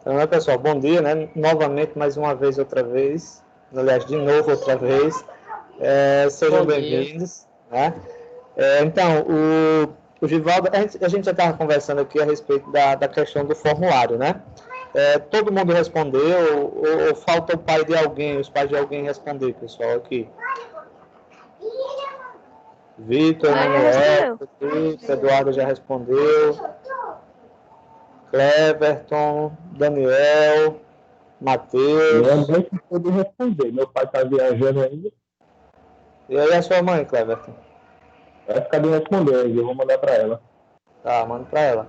Então, né, pessoal, bom dia, né? Novamente, mais uma vez, outra vez. Aliás, de novo, outra vez. Sejam bem-vindos, né? Então, o Givaldo, a gente já estava conversando aqui a respeito da questão do formulário, né? Todo mundo respondeu, ou falta o pai de alguém, os pais de alguém responder, pessoal, aqui. Vitor, Emanuel, Eduardo já respondeu. Cleverton, Daniel, Matheus. Eu nem pude responder. Meu pai está viajando ainda. E aí a sua mãe, Cleverton? Vai ficar de responder, eu vou mandar para ela. Tá, mando para ela.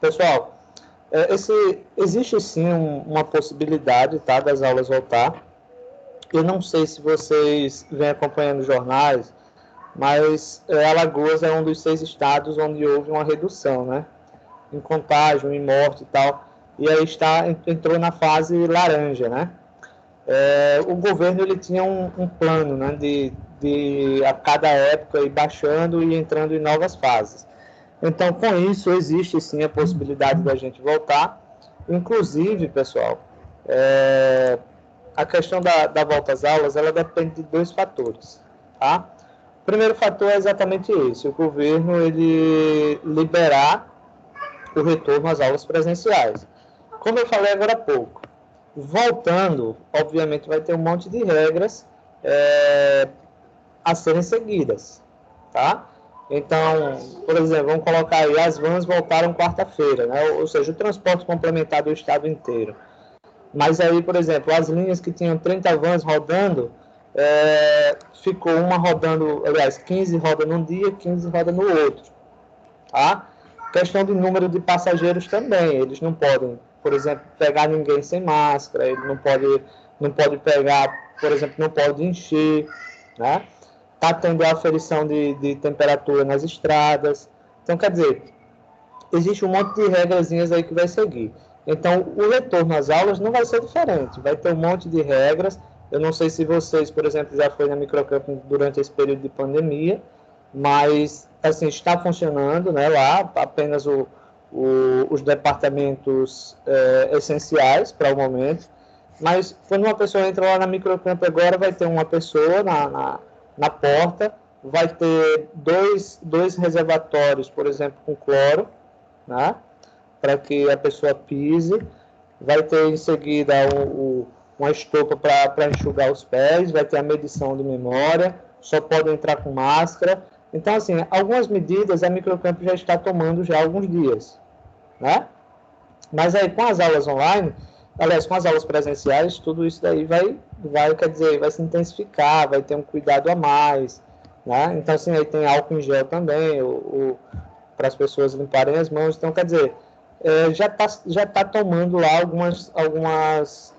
Pessoal, existe sim uma possibilidade, tá, das aulas voltar. Eu não sei se vocês vêm acompanhando jornais, mas Alagoas é um dos 6 estados onde houve uma redução, né? Em contágio, em morte e tal. E aí entrou na fase laranja, né? O governo ele tinha um plano, né, de a cada época ir baixando e entrando em novas fases. Então, com isso, existe sim a possibilidade da gente voltar. Inclusive, pessoal, a questão da volta às aulas, ela depende de 2 fatores, tá? O primeiro fator é exatamente esse, o governo ele liberar o retorno às aulas presenciais. Como eu falei agora há pouco, voltando, obviamente vai ter um monte de regras a serem seguidas, tá? Então, por exemplo, vamos colocar aí, as vans voltaram quarta-feira, né? Ou seja, o transporte complementar do estado inteiro. Mas aí, por exemplo, as linhas que tinham 30 vans rodando, ficou uma rodando, aliás, 15 roda num dia, 15 roda no outro, tá? Questão de número de passageiros também, eles não podem, por exemplo, pegar ninguém sem máscara, ele não pode pegar, por exemplo, não pode encher, né? Está tendo a aferição de temperatura nas estradas. Então, quer dizer, existe um monte de regrazinhas aí que vai seguir. Então, o retorno às aulas não vai ser diferente, vai ter um monte de regras. Eu não sei se vocês, por exemplo, já foi na Microcamp durante esse período de pandemia, mas, assim, está funcionando, né, lá, apenas os departamentos essenciais para o momento. Mas quando uma pessoa entra lá na Microcamp agora, vai ter uma pessoa na porta, vai ter dois reservatórios, por exemplo, com cloro, né? Para que a pessoa pise, vai ter em seguida uma estopa para enxugar os pés, vai ter a medição de memória, só pode entrar com máscara. Então, assim, algumas medidas a Microcamp já está tomando já há alguns dias, né? Mas aí com as aulas online, aliás, com as aulas presenciais, tudo isso daí quer dizer, vai se intensificar, vai ter um cuidado a mais, né? Então, assim, aí tem álcool em gel também, para as pessoas limparem as mãos. Então, quer dizer, já tá tomando lá algumas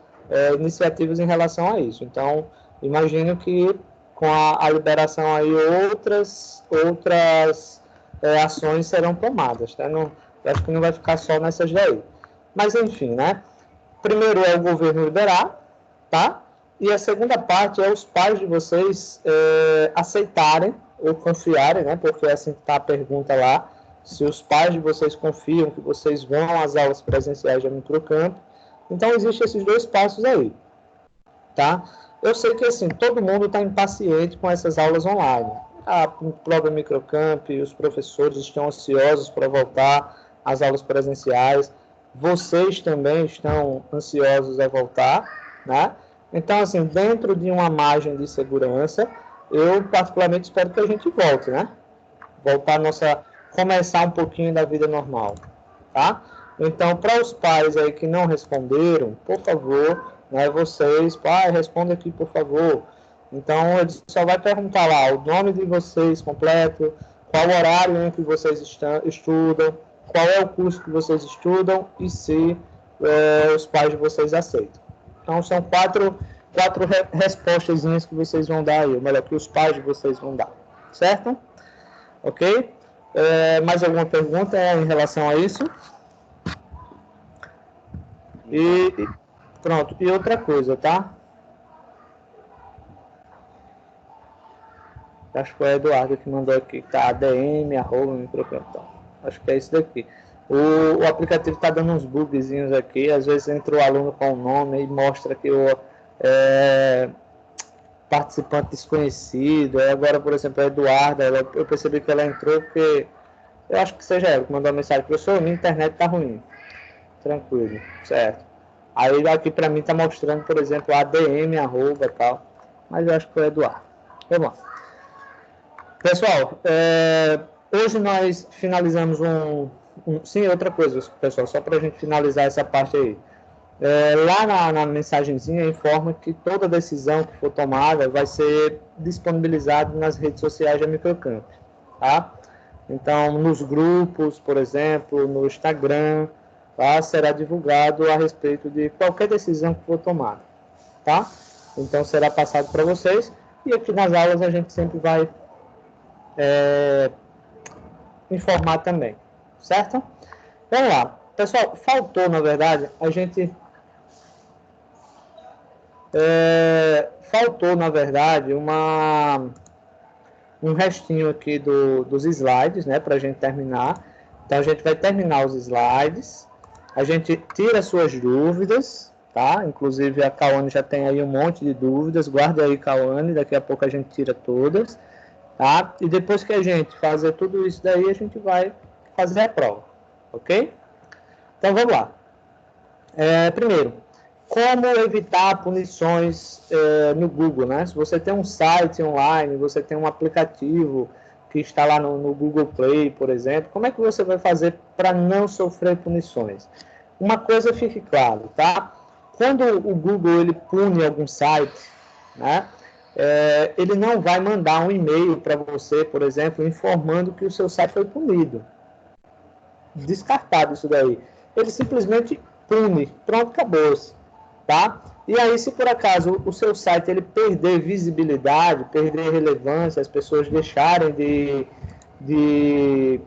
iniciativas em relação a isso. Então, imagino que com a liberação aí outras ações serão tomadas, tá? Não, acho que não vai ficar só nessas daí. Mas, enfim, né? Primeiro é o governo liberar, tá? E a segunda parte é os pais de vocês aceitarem ou confiarem, né? Porque assim está a pergunta lá, se os pais de vocês confiam que vocês vão às aulas presenciais da Microcamp. Então, existem esses 2 passos aí, tá? Eu sei que, assim, todo mundo está impaciente com essas aulas online. A própria Microcamp, os professores estão ansiosos para voltar às aulas presenciais. Vocês também estão ansiosos a voltar, né? Então, assim, dentro de uma margem de segurança, eu particularmente espero que a gente volte, né? Começar um pouquinho da vida normal, tá? Então, para os pais aí que não responderam, por favor, né, vocês, pai, responda aqui, por favor. Então, ele só vai perguntar lá o nome de vocês completo, qual o horário em que vocês estudam, qual é o curso que vocês estudam e se os pais de vocês aceitam. Então, são quatro respostas que vocês vão dar aí, ou melhor, que os pais de vocês vão dar, certo? Ok? Mais alguma pergunta em relação a isso? E pronto. E outra coisa, tá? Acho que foi o Eduardo que mandou aqui, tá? ADM, @microcamp. Acho que é isso daqui. O aplicativo está dando uns bugzinhos aqui, às vezes entra o aluno com o nome e mostra que o participante desconhecido. Agora, por exemplo, a Eduarda, eu percebi que ela entrou porque eu acho que seja ela que mandou uma mensagem: professor, minha internet está ruim. Tranquilo, certo. Aí aqui para mim está mostrando, por exemplo, ADM, arroba e tal, mas eu acho que foi Eduardo. Vamos lá. Pessoal, hoje nós finalizamos sim, outra coisa, pessoal, só para a gente finalizar essa parte aí. Lá na mensagenzinha informa que toda decisão que for tomada vai ser disponibilizada nas redes sociais da Microcamp, tá? Então, nos grupos, por exemplo, no Instagram, tá? Será divulgado a respeito de qualquer decisão que for tomada, tá? Então, será passado para vocês, e aqui nas aulas a gente sempre vai informar também, certo? Vamos lá. Pessoal, faltou, na verdade, a gente... faltou, na verdade, um restinho aqui dos slides, né, para a gente terminar. Então, a gente vai terminar os slides, a gente tira suas dúvidas, tá? Inclusive, a Cauane já tem aí um monte de dúvidas, guarda aí, Cauane, daqui a pouco a gente tira todas, tá? E depois que a gente fazer tudo isso daí, a gente vai fazer a prova, ok? Então, vamos lá. Primeiro, como evitar punições no Google, né? Se você tem um site online, você tem um aplicativo que está lá no Google Play, por exemplo, como é que você vai fazer para não sofrer punições? Uma coisa fique claro, tá? Quando o Google ele pune algum site, né? Ele não vai mandar um e-mail para você, por exemplo, informando que o seu site foi punido. Descartado isso daí. Ele simplesmente pune, pronto, acabou-se. Tá? E aí, se por acaso o seu site ele perder visibilidade, perder relevância, as pessoas deixarem de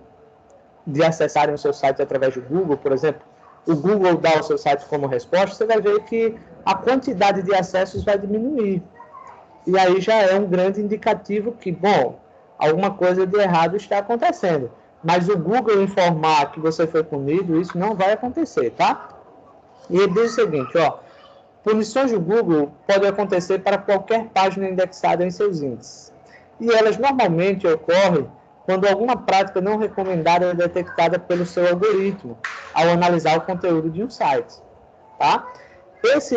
acessarem o seu site através do Google, por exemplo, o Google dá o seu site como resposta, você vai ver que a quantidade de acessos vai diminuir. E aí já é um grande indicativo que, bom, alguma coisa de errado está acontecendo. Mas o Google informar que você foi punido, isso não vai acontecer, tá? E ele diz o seguinte, ó: punições do Google podem acontecer para qualquer página indexada em seus índices. E elas normalmente ocorrem quando alguma prática não recomendada é detectada pelo seu algoritmo ao analisar o conteúdo de um site. Tá? Esse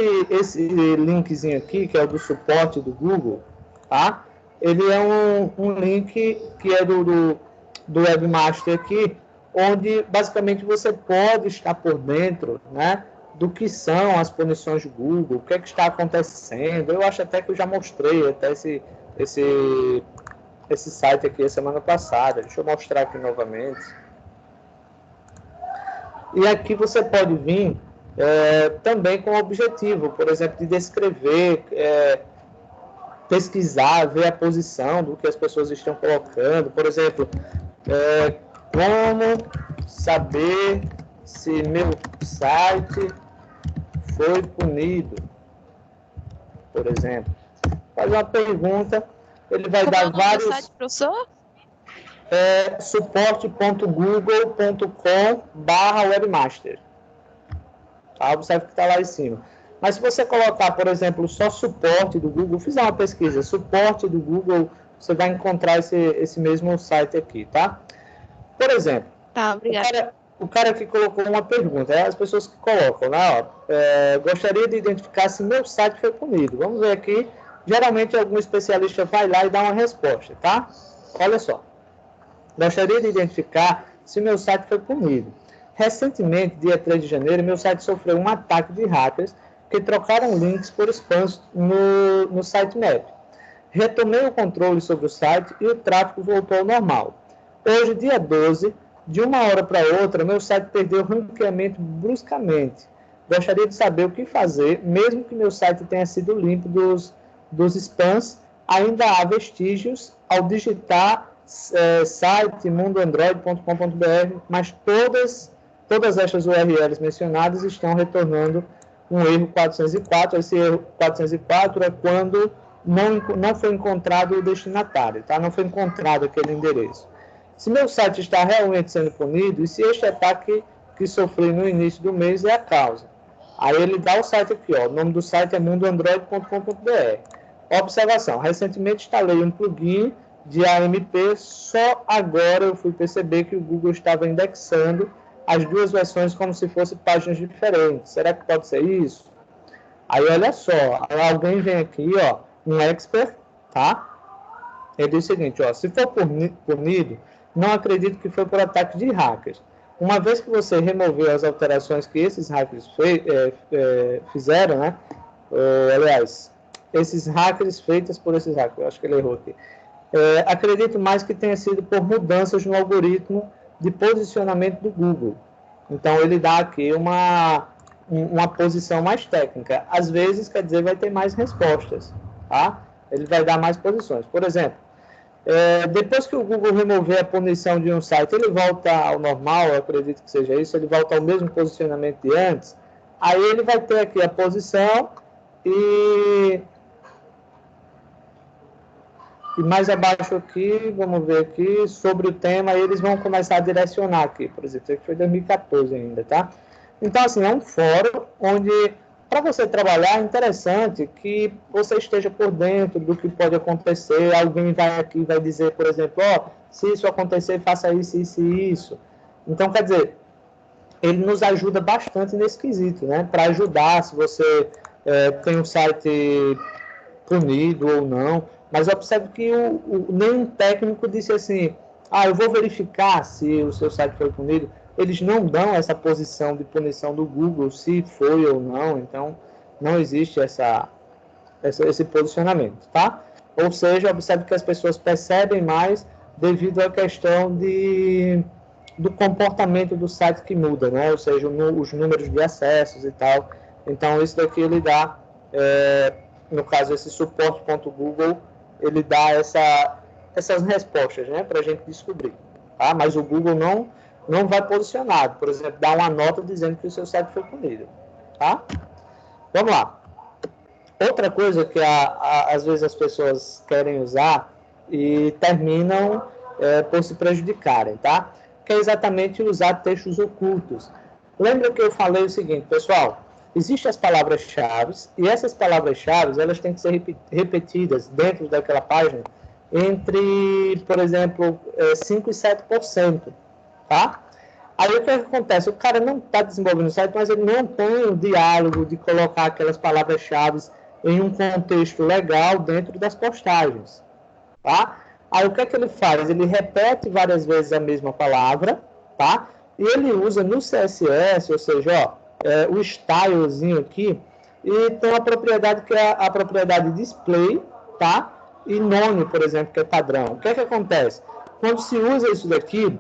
linkzinho aqui, que é o do suporte do Google, tá? Ele é um link que é do Webmaster aqui, onde basicamente você pode estar por dentro, né, do que são as punições do Google, o que é que está acontecendo. Eu acho até que eu já mostrei até esse site aqui a semana passada. Deixa eu mostrar aqui novamente. E aqui você pode vir também com o objetivo, por exemplo, de descrever, pesquisar, ver a posição do que as pessoas estão colocando. Por exemplo, como saber se meu site foi punido, por exemplo. Faz uma pergunta, ele vai dar vários... Site, professor? suporte.google.com/webmaster. Tá? Observe que está lá em cima. Mas se você colocar, por exemplo, só suporte do Google, fizer uma pesquisa, suporte do Google, você vai encontrar esse mesmo site aqui, tá? Por exemplo, tá, obrigada. O cara que colocou uma pergunta, as pessoas que colocam, né? Gostaria de identificar se meu site foi punido. Vamos ver aqui. Geralmente, algum especialista vai lá e dá uma resposta, tá? Olha só. Gostaria de identificar se meu site foi punido. Recentemente, dia 3 de janeiro, meu site sofreu um ataque de hackers que trocaram links por spams no sitemap. Retomei o controle sobre o site e o tráfego voltou ao normal. Hoje, dia 12, de uma hora para outra, meu site perdeu ranqueamento bruscamente. Gostaria de saber o que fazer, mesmo que meu site tenha sido limpo dos spams, ainda há vestígios ao digitar site mundoandroid.com.br, mas todas estas URLs mencionadas estão retornando um erro 404. Esse erro 404 é quando não foi encontrado o destinatário, tá? Não foi encontrado aquele endereço. Se meu site está realmente sendo punido, e se este ataque que sofri no início do mês e a causa. Aí ele dá o site aqui, ó. O nome do site é mundoandroid.com.br. Observação: recentemente instalei um plugin de AMP, só agora eu fui perceber que o Google estava indexando as duas versões como se fossem páginas diferentes. Será que pode ser isso? Aí olha só, alguém vem aqui, ó, um expert, tá? Ele diz o seguinte, ó, se for punido, não acredito que foi por ataque de hackers. Uma vez que você removeu as alterações que esses hackers fizeram, né? Aliás, esses hackers feitas por esses hackers, eu acho que ele errou aqui. Acredito mais que tenha sido por mudanças no algoritmo de posicionamento do Google. Então, ele dá aqui uma posição mais técnica. Às vezes, quer dizer, vai ter mais respostas, tá? Ele vai dar mais posições. Por exemplo, depois que o Google remover a punição de um site, ele volta ao normal, eu acredito que seja isso, ele volta ao mesmo posicionamento de antes. Aí ele vai ter aqui a posição e mais abaixo aqui, vamos ver aqui, sobre o tema, eles vão começar a direcionar aqui, por exemplo, isso aqui foi 2014 ainda, tá? Então, assim, é um fórum onde, para você trabalhar, é interessante que você esteja por dentro do que pode acontecer, alguém vai aqui e vai dizer, por exemplo, ó, se isso acontecer, faça isso, isso e isso. Então, quer dizer, ele nos ajuda bastante nesse quesito, né? Para ajudar, se você tem um site punido ou não, mas eu observo que nenhum técnico disse assim, eu vou verificar se o seu site foi punido. Eles não dão essa posição de punição do Google, se foi ou não, então não existe esse posicionamento, tá? Ou seja, observe que as pessoas percebem mais devido à questão do comportamento do site que muda, né? Ou seja, os números de acessos e tal. Então, isso daqui ele dá, no caso, esse suporte.google, ele dá essas respostas, né? Para a gente descobrir, tá? Mas o Google não vai posicionado, por exemplo, dá uma nota dizendo que o seu site foi punido, tá? Vamos lá. Outra coisa que às vezes as pessoas querem usar e terminam por se prejudicarem, tá? Que é exatamente usar textos ocultos. Lembra que eu falei o seguinte, pessoal, existem as palavras-chave e essas palavras-chave elas têm que ser repetidas dentro daquela página entre, por exemplo, 5% e 7%, tá? Aí o que acontece? O cara não está desenvolvendo o site, mas ele não tem o diálogo de colocar aquelas palavras-chave em um contexto legal dentro das postagens, tá? Aí o que é que ele faz? Ele repete várias vezes a mesma palavra, tá? E ele usa no CSS, ou seja, o stylezinho aqui, e tem uma propriedade que é a propriedade display, tá? E nome, por exemplo, que é padrão. O que é que acontece? Quando se usa isso daqui,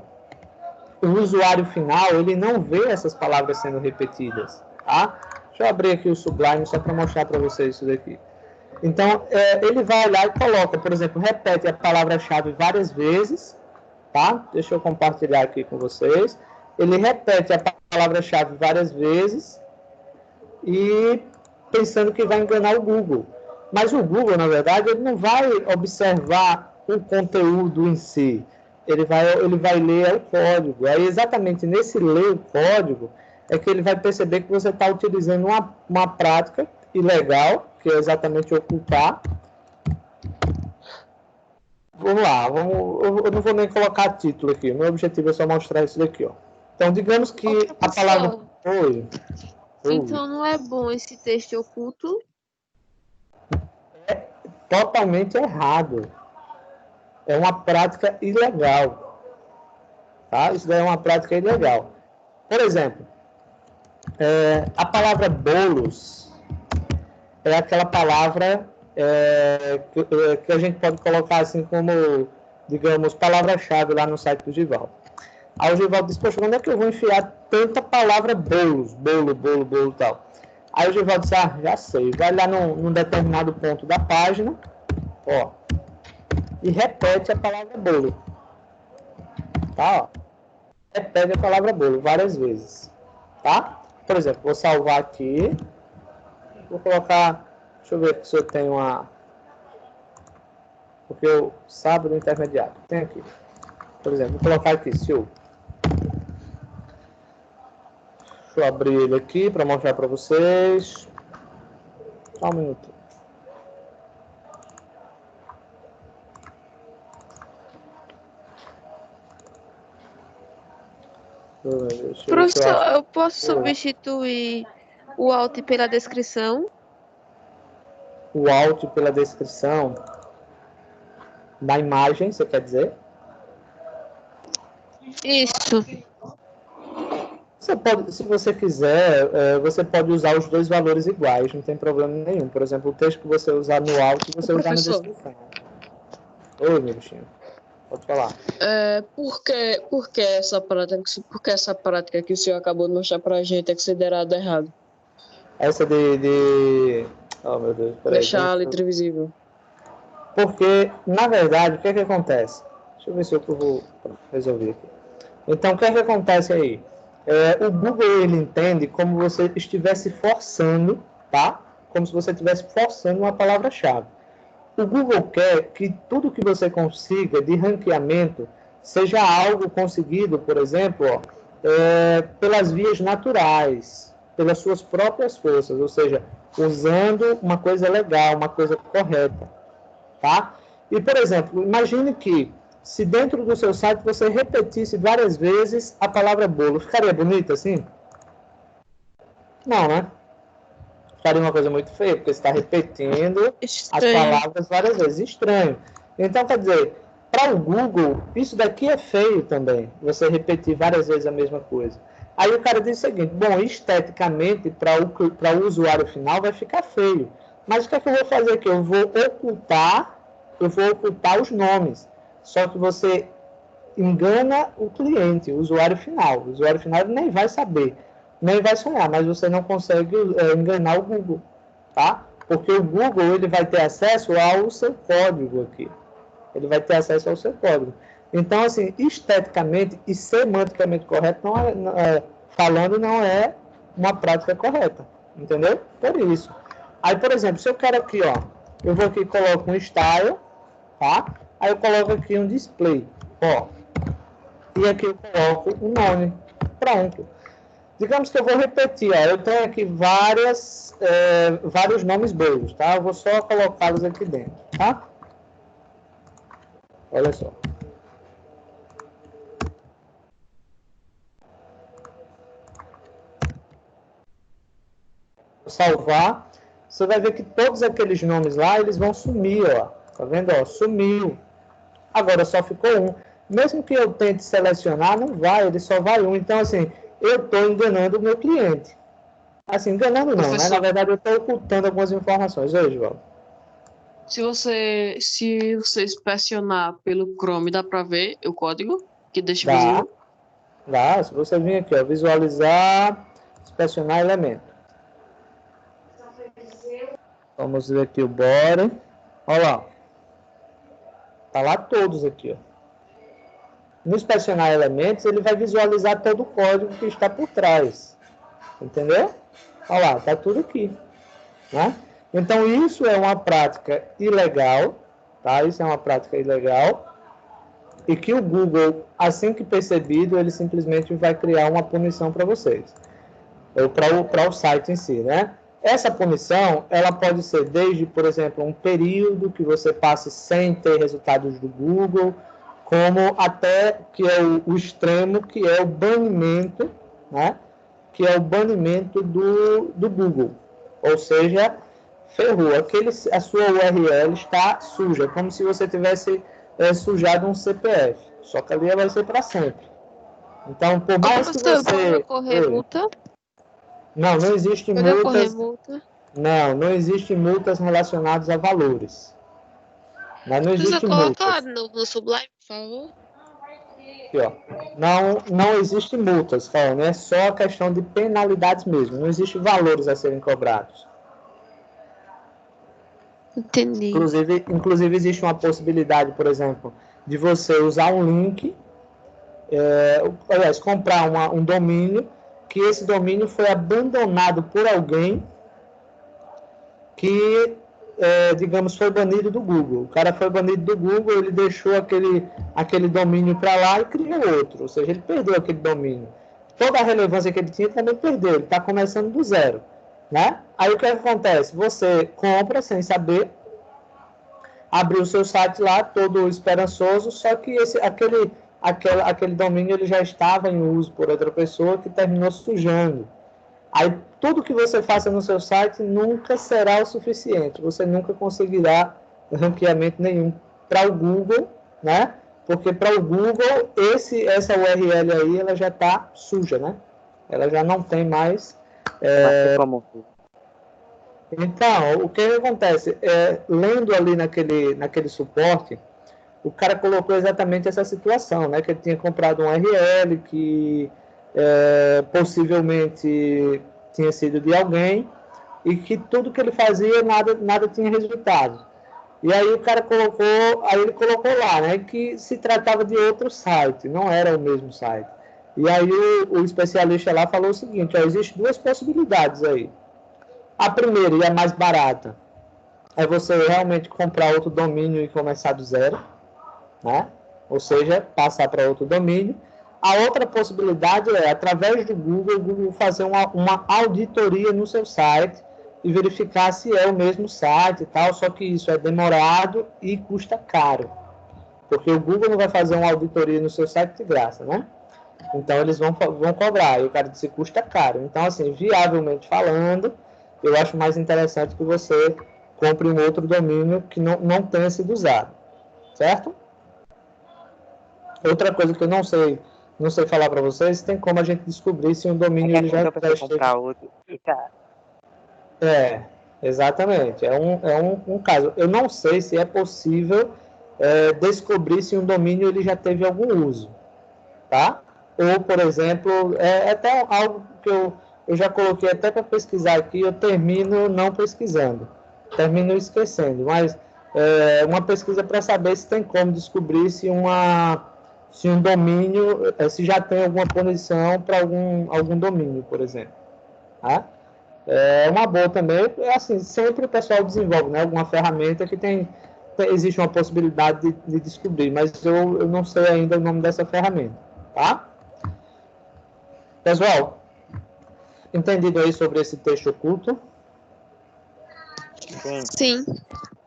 o usuário final, ele não vê essas palavras sendo repetidas, tá? Deixa eu abrir aqui o Sublime só para mostrar para vocês isso daqui. Então, ele vai lá e coloca, por exemplo, repete a palavra-chave várias vezes, tá? Deixa eu compartilhar aqui com vocês. Ele repete a palavra-chave várias vezes e pensando que vai enganar o Google. Mas o Google, na verdade, ele não vai observar o conteúdo em si. Ele vai ler o código. Aí, exatamente nesse ler o código, é que ele vai perceber que você está utilizando uma prática ilegal, que é exatamente ocultar. Vamos lá, eu não vou nem colocar título aqui, o meu objetivo é só mostrar isso daqui, ó. Então, digamos que a palavra... Oi. Então, não é bom esse texto oculto? É totalmente errado. É uma prática ilegal. Tá? Isso daí é uma prática ilegal. Por exemplo, a palavra bolos é aquela palavra que a gente pode colocar assim como, digamos, palavra-chave lá no site do Givaldo. Aí o Givaldo diz, poxa, onde é que eu vou enfiar tanta palavra bolos, bolo e tal? Aí o Givaldo diz, já sei, vai lá num determinado ponto da página, ó, e repete a palavra bolo. Tá, ó. Repete a palavra bolo várias vezes, tá? Por exemplo, vou salvar aqui, vou colocar, deixa eu ver se eu tenho porque eu sábado intermediário, tem aqui. Por exemplo, vou colocar aqui, se eu Deixa eu abrir ele aqui para mostrar para vocês. Só um minuto. Professor, eu posso substituir o alt pela descrição? O alt pela descrição da imagem, você quer dizer? Isso. Você pode, se você quiser, você pode usar os dois valores iguais, não tem problema nenhum. Por exemplo, o texto que você usar no alt, você usar na descrição. Oi, meu bichinho. Pode falar. Por que essa prática que o senhor acabou de mostrar pra gente é considerada errada? Essa Oh, meu Deus. Peraí, deixar a letra visível. Porque, na verdade, o que é que acontece? Deixa eu ver se eu vou resolver aqui. Então, o que é que acontece aí? O Google, ele entende como você estivesse forçando, tá? Como se você estivesse forçando uma palavra-chave. O Google quer que tudo que você consiga de ranqueamento seja algo conseguido, por exemplo, pelas vias naturais, pelas suas próprias forças, ou seja, usando uma coisa legal, uma coisa correta, tá? E, por exemplo, imagine que se dentro do seu site você repetisse várias vezes a palavra bolo, ficaria bonito assim? Não, né? Ficaria uma coisa muito feia, porque você está repetindo as palavras várias vezes. Estranho. Então, quer dizer, para o Google, isso daqui é feio também, você repetir várias vezes a mesma coisa. Aí o cara diz o seguinte, bom, esteticamente, para o usuário final vai ficar feio. Mas o que é que eu vou fazer aqui? Eu vou ocultar os nomes. Só que você engana o cliente, o usuário final. O usuário final nem vai saber, nem vai sonhar, mas você não consegue enganar o Google, tá? Porque o Google, ele vai ter acesso ao seu código aqui. Ele vai ter acesso ao seu código. Então, assim, esteticamente e semanticamente correto, falando, não é uma prática correta. Entendeu? Por isso. Aí, por exemplo, se eu quero aqui, ó, eu vou aqui e coloco um style, tá? Aí eu coloco aqui um display, ó. E aqui eu coloco um nome. Pronto. Digamos que eu vou repetir, ó. Eu tenho aqui vários nomes bolos, tá? Eu vou só colocá-los aqui dentro, tá? Olha só. Salvar, você vai ver que todos aqueles nomes lá, eles vão sumir, ó. Tá vendo, ó? Sumiu. Agora só ficou um. Mesmo que eu tente selecionar, não vai, ele só vai um. Então, assim, eu estou enganando o meu cliente. Assim, enganando não, né? Na verdade, eu estou ocultando algumas informações. Hoje, Val. Se você inspecionar pelo Chrome, dá para ver o código que deixa visível? Dá. Se você vir aqui, ó, visualizar, inspecionar elemento. Vamos ver aqui o body. Olha lá. Tá lá todos aqui, ó. No inspecionar elementos, ele vai visualizar todo o código que está por trás. Entendeu? Olha lá, tá tudo aqui. Né? Então, isso é uma prática ilegal, tá? Isso é uma prática ilegal. E que o Google, assim que percebido, ele simplesmente vai criar uma punição para vocês. Ou para o site em si, né? Essa punição, ela pode ser desde, por exemplo, um período que você passe sem ter resultados do Google, como até que é o extremo, que é o banimento, né? Que é o banimento do Google. Ou seja, ferrou. A sua URL está suja, como se você tivesse sujado um CPF. Só que ali vai ser para sempre. Então, por mais que você... correr multa? Não existe multas. Não existe multas relacionadas a valores. Mas não existe multa. Coloca no Sublime, por favor. Aqui, ó. Não existe multas, falando. É só a questão de penalidades mesmo. Não existe valores a serem cobrados. Entendi. Inclusive existe uma possibilidade, por exemplo, de você usar um link, aliás, comprar um domínio, que esse domínio foi abandonado por alguém que, digamos, foi banido do Google. O cara foi banido do Google, ele deixou aquele domínio para lá e criou outro, ou seja, ele perdeu aquele domínio. toda a relevância que ele tinha também perdeu, ele está começando do zero, né? Aí o que acontece? Você compra sem saber, abriu o seu site lá, todo esperançoso, só que aquele domínio ele já estava em uso por outra pessoa que terminou sujando. Aí tudo que você faça no seu site nunca será o suficiente, você nunca conseguirá ranqueamento nenhum para o Google, né? Porque para o Google, essa URL aí, ela já está suja, né? Ela já não tem mais... Então, o que acontece? Lendo ali naquele suporte, o cara colocou exatamente essa situação, né? Que ele tinha comprado um URL que possivelmente tinha sido de alguém e que tudo que ele fazia, nada tinha resultado. E aí o cara ele colocou lá, né, que se tratava de outro site, não era o mesmo site. E aí o especialista lá falou o seguinte, existem duas possibilidades aí. A primeira, e a mais barata, é você realmente comprar outro domínio e começar do zero, né? Ou seja, passar para outro domínio. A outra possibilidade é, através do Google, o Google fazer uma auditoria no seu site e verificar se é o mesmo site e tal, só que isso é demorado e custa caro. Porque o Google não vai fazer uma auditoria no seu site de graça, né? Então, eles vão cobrar. E o cara disse, custa caro. Então, assim, viavelmente falando, eu acho mais interessante que você compre um outro domínio que não tenha sido usado. Certo? Outra coisa que eu não sei falar para vocês, tem como a gente descobrir se um domínio ele já comprar outro. Exatamente. É um caso. Eu não sei se é possível descobrir se um domínio ele já teve algum uso, tá? Ou, por exemplo, até algo que eu já coloquei até para pesquisar aqui, eu termino não pesquisando, termino esquecendo, mas uma pesquisa para saber se tem como descobrir se um domínio, se já tem alguma punição para algum domínio, por exemplo, tá? É uma boa também, assim, sempre o pessoal desenvolve, né, alguma ferramenta que existe uma possibilidade de descobrir, mas eu não sei ainda o nome dessa ferramenta, tá? Pessoal, entendido aí sobre esse texto oculto? Sim.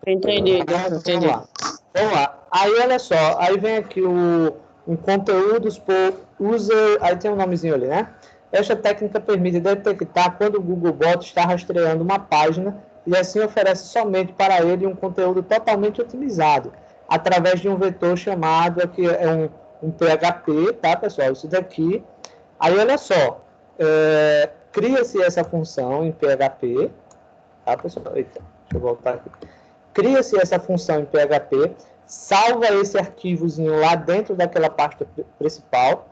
Entendi. Vamos lá. Aí, olha só, aí vem aqui um conteúdos por user, aí tem um nomezinho ali, né? Esta técnica permite detectar quando o Googlebot está rastreando uma página e assim oferece somente para ele um conteúdo totalmente otimizado, através de um vetor chamado, aqui um PHP, tá, pessoal? Isso daqui. Aí, olha só, cria-se essa função em PHP, tá, pessoal? Eita, deixa eu voltar aqui. Cria-se essa função em PHP, salva esse arquivozinho lá dentro daquela pasta principal,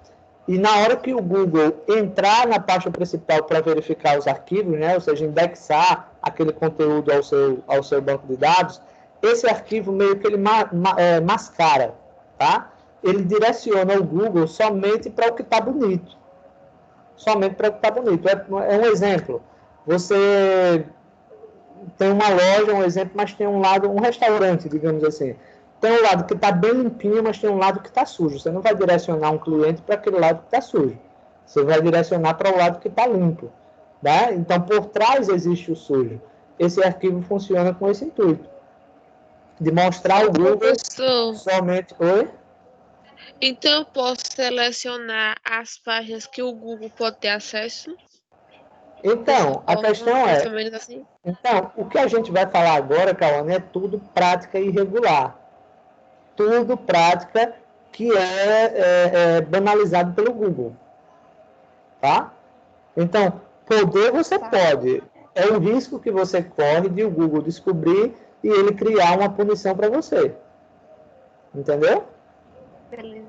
e na hora que o Google entrar na pasta principal para verificar os arquivos, né, ou seja, indexar aquele conteúdo ao seu banco de dados, esse arquivo meio que ele mascara, tá? Ele direciona o Google somente para o que está bonito. Somente para o que está bonito. É um exemplo. Você tem uma loja, um exemplo, mas tem um lado, um restaurante, digamos assim. Tem um lado que está bem limpinho, mas tem um lado que está sujo. Você não vai direcionar um cliente para aquele lado que está sujo. Você vai direcionar para o lado que está limpo. Né? Então, por trás existe o sujo. Esse arquivo funciona com esse intuito. De mostrar ao Google somente... Oi? Então, eu posso selecionar as páginas que o Google pode ter acesso? Então, a questão é... Assim? Então, o que a gente vai falar agora, Cauane, é tudo prática irregular. Tudo prática que é banalizado pelo Google. Tá? Então, poder você pode. É o risco que você corre de o Google descobrir e ele criar uma punição para você. Entendeu? Beleza.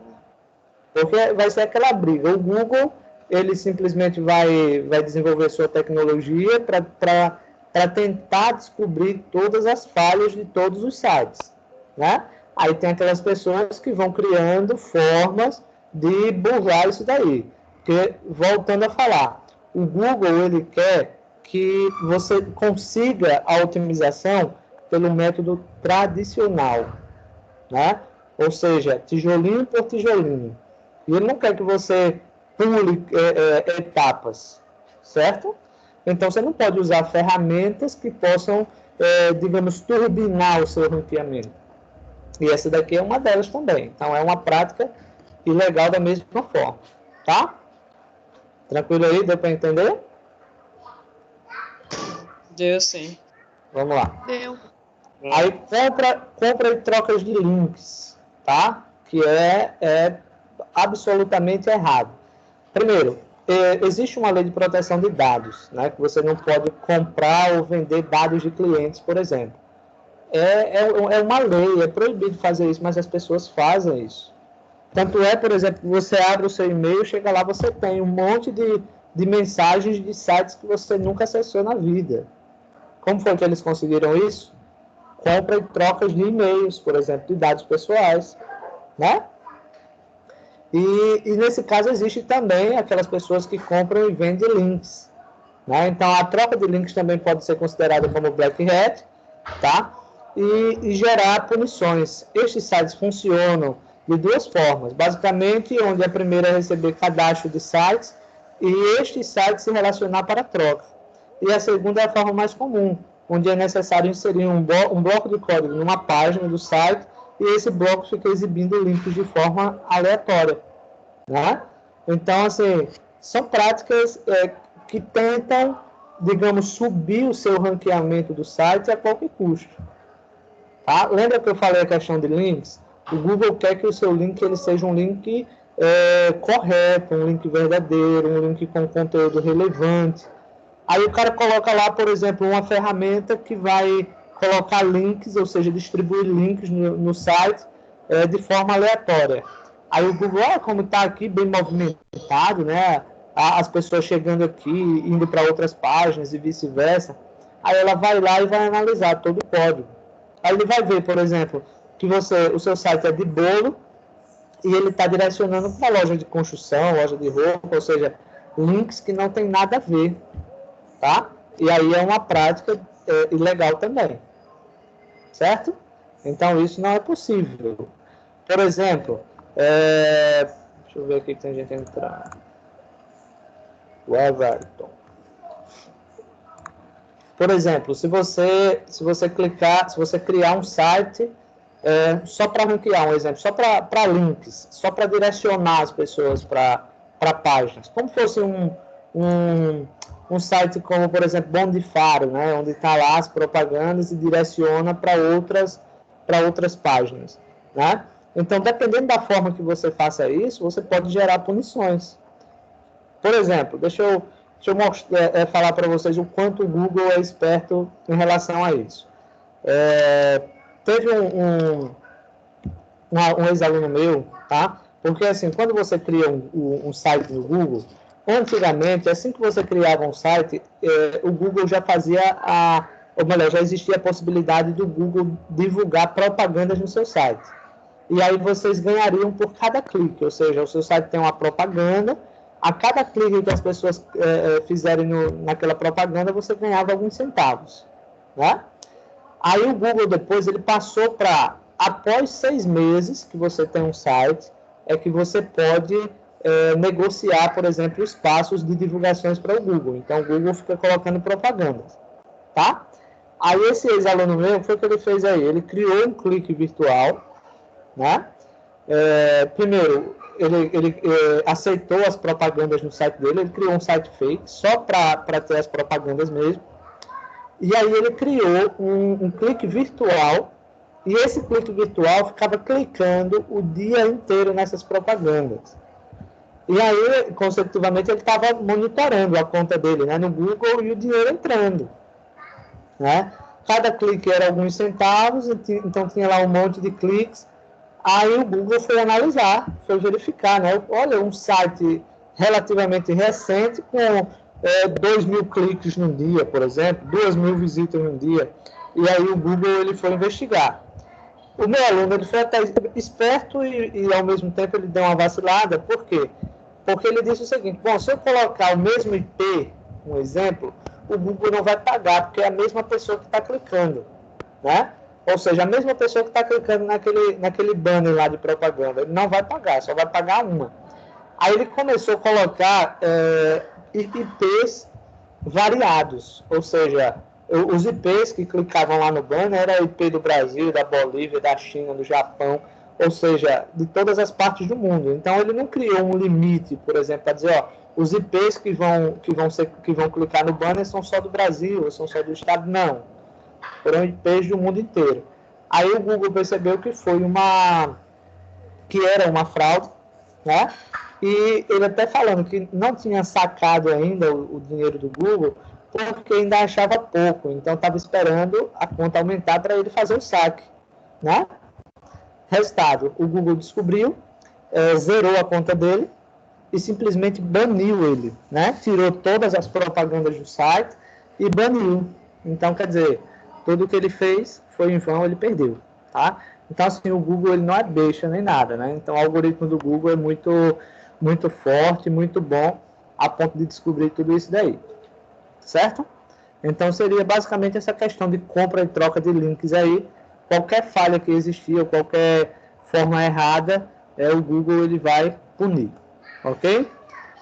Porque vai ser aquela briga. O Google, ele simplesmente vai desenvolver sua tecnologia para tentar descobrir todas as falhas de todos os sites. Né? Aí tem aquelas pessoas que vão criando formas de burlar isso daí. Porque, voltando a falar, o Google ele quer que você consiga a otimização pelo método tradicional, né? Ou seja, tijolinho por tijolinho. E ele não quer que você pule etapas, certo? Então, você não pode usar ferramentas que possam, digamos, turbinar o seu ranqueamento. E essa daqui é uma delas também. Então, é uma prática ilegal da mesma forma, tá? Tranquilo aí? Deu para entender? Deu sim. Vamos lá. Deu. Aí, compra e trocas de links, tá? Que é absolutamente errado. Primeiro, existe uma lei de proteção de dados, né? Que você não pode comprar ou vender dados de clientes, por exemplo. É uma lei, é proibido fazer isso, mas as pessoas fazem isso. Tanto é, por exemplo, que você abre o seu e-mail, chega lá, você tem um monte de mensagens de sites que você nunca acessou na vida. Como foi que eles conseguiram isso? Compra e trocas de e-mails, por exemplo, de dados pessoais, né? E nesse caso existe também aquelas pessoas que compram e vendem links, né? Então a troca de links também pode ser considerada como black hat, tá? E gerar punições. Estes sites funcionam de duas formas, basicamente, onde a primeira é receber cadastro de sites e estes sites se relacionar para troca. E a segunda é a forma mais comum, onde é necessário inserir um bloco de código numa página do site e esse bloco fica exibindo links de forma aleatória, né? Então, assim, são práticas que tentam, digamos, subir o seu ranqueamento do site a qualquer custo. Tá? Lembra que eu falei a questão de links? O Google quer que o seu link ele seja um link correto, um link verdadeiro, um link com conteúdo relevante. Aí o cara coloca lá, por exemplo, uma ferramenta que vai colocar links, ou seja, distribuir links no site de forma aleatória. Aí o Google, como está aqui bem movimentado, né? As pessoas chegando aqui, indo para outras páginas e vice-versa. Aí ela vai lá e vai analisar todo o código. Aí ele vai ver, por exemplo, que o seu site é de bolo e ele está direcionando para loja de construção, loja de roupa, ou seja, links que não tem nada a ver, tá? E aí é uma prática ilegal também, certo? Então isso não é possível. Por exemplo, deixa eu ver aqui que tem gente entrando. O Everton. Por exemplo, se você criar um site só para ranquear, um exemplo, só para links, só para direcionar as pessoas para páginas, como fosse um site como, por exemplo, Bom de Faro, né, onde está lá as propagandas e direciona para outras páginas, né? Então, dependendo da forma que você faça isso, você pode gerar punições. Por exemplo, deixa eu falar para vocês o quanto o Google é esperto em relação a isso. Teve um ex-aluno meu, tá? Porque assim, quando você cria um site no Google, antigamente, assim que você criava um site, o Google já fazia ou melhor, já existia a possibilidade do Google divulgar propagandas no seu site. E aí vocês ganhariam por cada clique, ou seja, o seu site tem uma propaganda, a cada clique que as pessoas fizerem naquela propaganda, você ganhava alguns centavos, né? Aí o Google depois, ele passou para, após 6 meses que você tem um site, que você pode negociar, por exemplo, espaços de divulgações para o Google. Então o Google fica colocando propagandas, tá? Aí esse ex-aluno meu, foi o que ele fez aí? Ele criou um clique virtual, né? Primeiro, ele aceitou as propagandas no site dele, ele criou um site fake, só para ter as propagandas mesmo. E aí ele criou um clique virtual, e esse clique virtual ficava clicando o dia inteiro nessas propagandas. E aí, consecutivamente, ele estava monitorando a conta dele, né, no Google, e o dinheiro entrando, né? Cada clique era alguns centavos, então tinha lá um monte de cliques. Aí o Google foi analisar, foi verificar, né? Olha, um site relativamente recente com 2.000 cliques num dia, por exemplo, 2.000 visitas num dia. E aí o Google ele foi investigar. O meu aluno ele foi até esperto e ao mesmo tempo ele deu uma vacilada. Por quê? Porque ele disse o seguinte: bom, se eu colocar o mesmo IP, um exemplo, o Google não vai pagar, porque é a mesma pessoa que está clicando, né? Ou seja, a mesma pessoa que está clicando naquele banner lá de propaganda, ele não vai pagar, só vai pagar uma. Aí ele começou a colocar IPs variados, ou seja, os IPs que clicavam lá no banner era IP do Brasil, da Bolívia, da China, do Japão, ou seja, de todas as partes do mundo. Então ele não criou um limite, por exemplo, para dizer, ó, os IPs que vão clicar no banner são só do Brasil, ou são só do estado, não. Foram IPs do mundo inteiro. Aí o Google percebeu que era uma fraude, né? E ele até falando que não tinha sacado ainda o dinheiro do Google, porque ainda achava pouco, então estava esperando a conta aumentar para ele fazer o saque, né? Resultado, o Google descobriu, zerou a conta dele e simplesmente baniu ele, né? Tirou todas as propagandas do site e baniu. Então, quer dizer, tudo que ele fez foi em vão, ele perdeu, tá? Então, assim, o Google ele não é besta nem nada, né? Então, o algoritmo do Google é muito forte, muito bom, a ponto de descobrir tudo isso daí, certo? Então, seria basicamente essa questão de compra e troca de links aí. Qualquer falha que existir, ou qualquer forma errada, o Google ele vai punir, ok?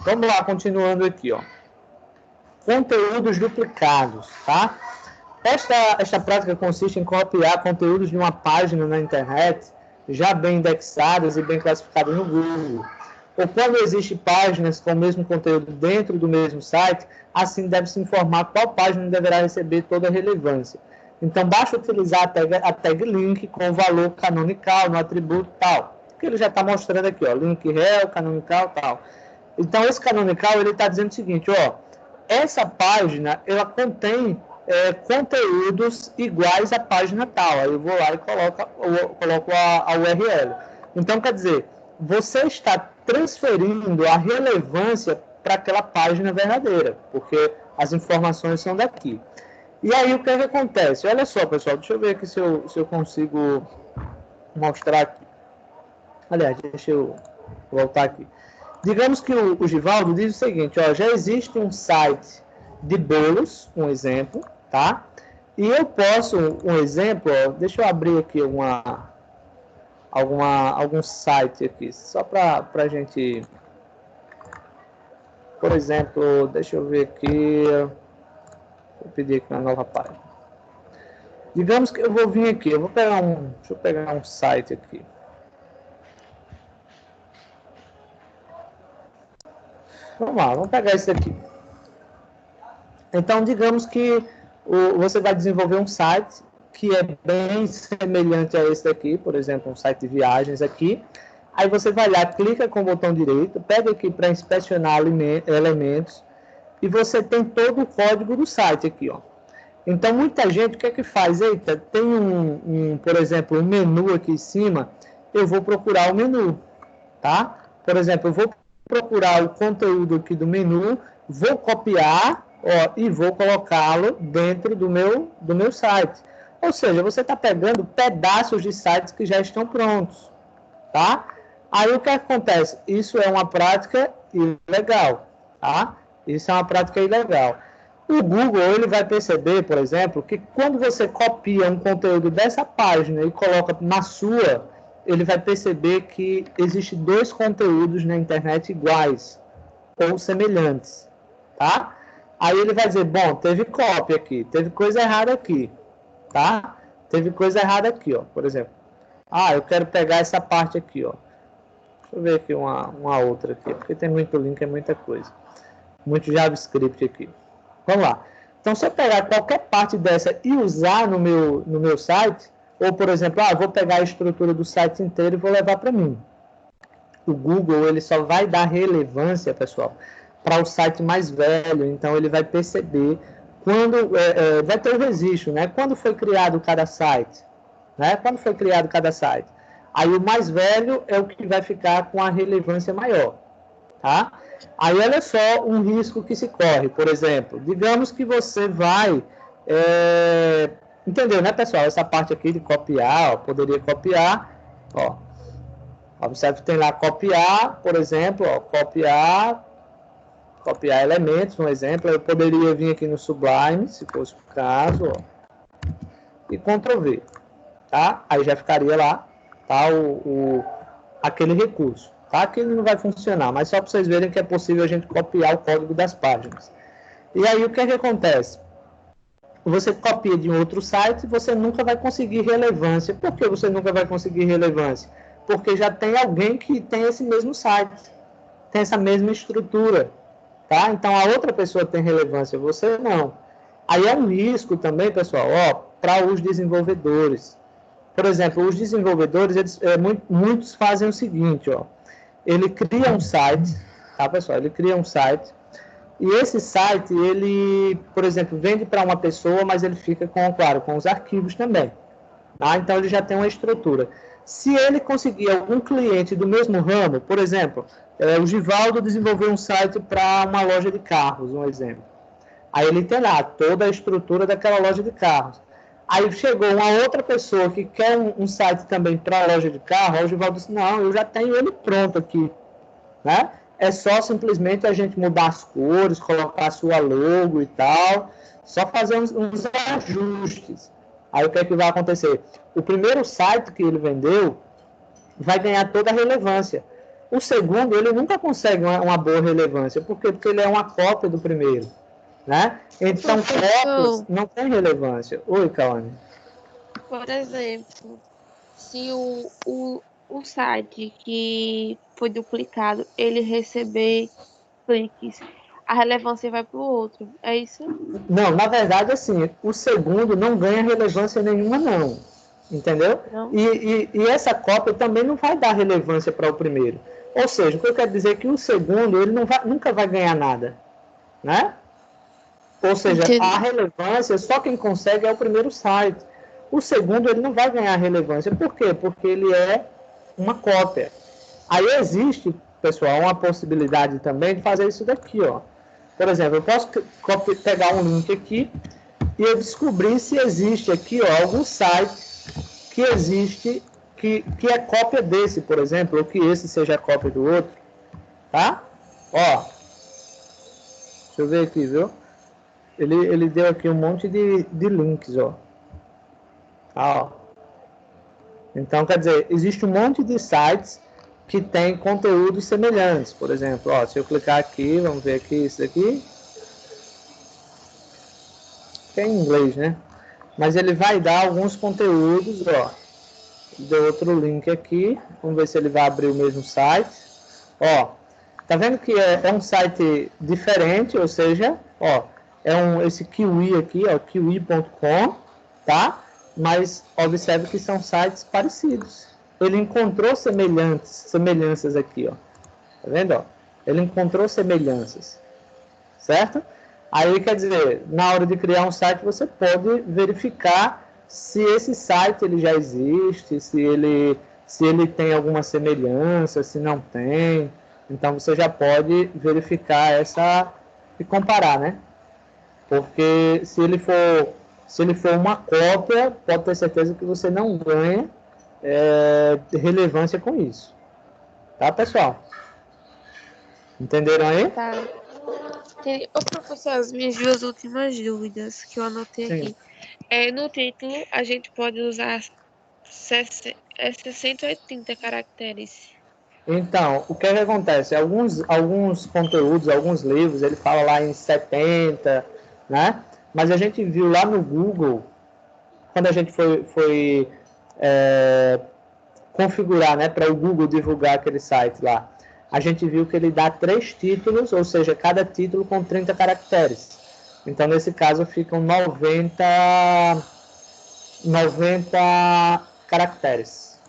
Vamos lá, continuando aqui, ó. Conteúdos duplicados, tá? Esta prática consiste em copiar conteúdos de uma página na internet, já bem indexadas e bem classificadas no Google. Ou quando existem páginas com o mesmo conteúdo dentro do mesmo site, assim deve-se informar qual página deverá receber toda a relevância. Então, basta utilizar a tag link com o valor canonical no atributo tal, que ele já está mostrando aqui, ó, link rel, canonical tal. Então, esse canonical, ele está dizendo o seguinte, ó, essa página, ela contém conteúdos iguais à página tal. Aí eu vou lá e coloco a URL. Então, quer dizer, você está transferindo a relevância para aquela página verdadeira, porque as informações são daqui. E aí, o que é que acontece? Olha só, pessoal, deixa eu ver aqui se eu consigo mostrar aqui. Aliás, deixa eu voltar aqui. Digamos que o Givaldo diz o seguinte, ó, já existe um site de bolos, um exemplo, tá? E eu posso, um exemplo, ó, deixa eu abrir aqui algum site aqui, só para a gente, por exemplo, deixa eu ver aqui, vou pedir aqui uma nova página. Digamos que eu vou vir aqui, deixa eu pegar um site aqui. Vamos lá, vamos pegar esse aqui. Então, digamos que você vai desenvolver um site que é bem semelhante a esse daqui, por exemplo, um site de viagens aqui. Aí você vai lá, clica com o botão direito, pega aqui para inspecionar elementos e você tem todo o código do site aqui, ó. Então, muita gente, o que é que faz? Eita, tem por exemplo, um menu aqui em cima, eu vou procurar o menu, tá? Por exemplo, eu vou procurar o conteúdo aqui do menu, vou copiar, ó, e vou colocá-lo dentro do meu site. Ou seja, você está pegando pedaços de sites que já estão prontos, tá? Aí o que acontece? Isso é uma prática ilegal, tá? Isso é uma prática ilegal. O Google, ele vai perceber, por exemplo, que quando você copia um conteúdo dessa página e coloca na sua, ele vai perceber que existem dois conteúdos na internet iguais ou semelhantes, tá? Aí ele vai dizer, bom, teve cópia aqui, teve coisa errada aqui, tá? Teve coisa errada aqui, ó, por exemplo. Ah, eu quero pegar essa parte aqui, ó. Deixa eu ver aqui uma outra aqui, porque tem muito link, é muita coisa. Muito JavaScript aqui. Vamos lá. Então, se eu pegar qualquer parte dessa e usar no meu site, ou, por exemplo, vou pegar a estrutura do site inteiro e vou levar para mim. O Google, ele só vai dar relevância, pessoal, para o site mais velho. Então, ele vai perceber quando vai ter o registro, né? Quando foi criado cada site, né? Quando foi criado cada site. Aí, o mais velho é o que vai ficar com a relevância maior, tá? Aí, olha só um risco que se corre. Por exemplo, digamos que você vai... entendeu, né, pessoal? Essa parte aqui de copiar, ó, poderia copiar, ó. Observe que tem lá copiar, por exemplo, ó, copiar elementos, um exemplo. Eu poderia vir aqui no Sublime, se fosse o caso, ó, e Ctrl V, tá? Aí já ficaria lá, tá, aquele recurso. tá? Que ele não vai funcionar, mas só para vocês verem que é possível a gente copiar o código das páginas. E aí o que é que acontece? Você copia de um outro site e você nunca vai conseguir relevância. Por que você nunca vai conseguir relevância? Porque já tem alguém que tem esse mesmo site, tem essa mesma estrutura, tá? Então a outra pessoa tem relevância, você não. Aí é um risco também, pessoal, para os desenvolvedores. Por exemplo, os desenvolvedores, muitos fazem o seguinte, ele cria um site, tá, pessoal? Ele cria um site, e esse site, ele, por exemplo, vende para uma pessoa, mas ele fica claro, com os arquivos também, tá? Então ele já tem uma estrutura. Se ele conseguir algum cliente do mesmo ramo, por exemplo, o Givaldo desenvolveu um site para uma loja de carros, um exemplo. Aí ele tem lá toda a estrutura daquela loja de carros. Aí chegou uma outra pessoa que quer um site também para a loja de carro, aí o Givaldo disse, não, eu já tenho ele pronto aqui, né? É só simplesmente a gente mudar as cores, colocar a sua logo e tal, só fazer uns ajustes. Aí o que é que vai acontecer? O primeiro site que ele vendeu vai ganhar toda a relevância. O segundo, ele nunca consegue uma boa relevância. Por quê? Porque ele é uma cópia do primeiro, né? Então, cópias não tem relevância. Oi, Kawane. Por exemplo, se o site que foi duplicado, ele receber cliques, a relevância vai para o outro. É isso? Não, na verdade, assim, o segundo não ganha relevância nenhuma, não. Entendeu? Não. E essa cópia também não vai dar relevância para o primeiro. Ou seja, o que eu quero dizer é que o segundo, ele nunca vai ganhar nada. Né? Ou seja, Entendi. A relevância, só quem consegue é o primeiro site. O segundo, ele não vai ganhar relevância. Por quê? Porque ele é uma cópia. Aí existe, pessoal, uma possibilidade também de fazer isso daqui, ó. Por exemplo, eu posso pegar um link aqui e eu descobrir se existe aqui, ó, algum site que existe, que é cópia desse, por exemplo, ou que esse seja a cópia do outro, tá? Ó, deixa eu ver aqui, viu? Ele deu aqui um monte de links, ó. Tá, ó. Então, quer dizer, existe um monte de sites que tem conteúdos semelhantes. Por exemplo, ó, se eu clicar aqui, vamos ver aqui, isso aqui. Que é em inglês, né? Mas ele vai dar alguns conteúdos, ó. Deu outro link aqui. Vamos ver se ele vai abrir o mesmo site. Ó, tá vendo que é um site diferente, ou seja, ó, esse Kiwi aqui, ó, kiwi.com, tá? Mas observe que são sites parecidos. Ele encontrou semelhanças aqui, ó. Tá vendo, ó? Ele encontrou semelhanças, certo? Aí, quer dizer, na hora de criar um site, você pode verificar se esse site ele já existe, se ele tem alguma semelhança, se não tem. Então, você já pode verificar e comparar, né? Porque se ele for uma cópia, pode ter certeza que você não ganha relevância com isso. Tá, pessoal? Entenderam aí? Tá. Ô, professor, as minhas duas últimas dúvidas que eu anotei Sim. aqui. No título, a gente pode usar 680 caracteres. Então, o que acontece? Alguns conteúdos, alguns livros, ele fala lá em 70, né? Mas a gente viu lá no Google, quando a gente foi configurar, né, para o Google divulgar aquele site lá, a gente viu que ele dá 3 títulos, ou seja, cada título com 30 caracteres. Então, nesse caso, ficam 90 caracteres.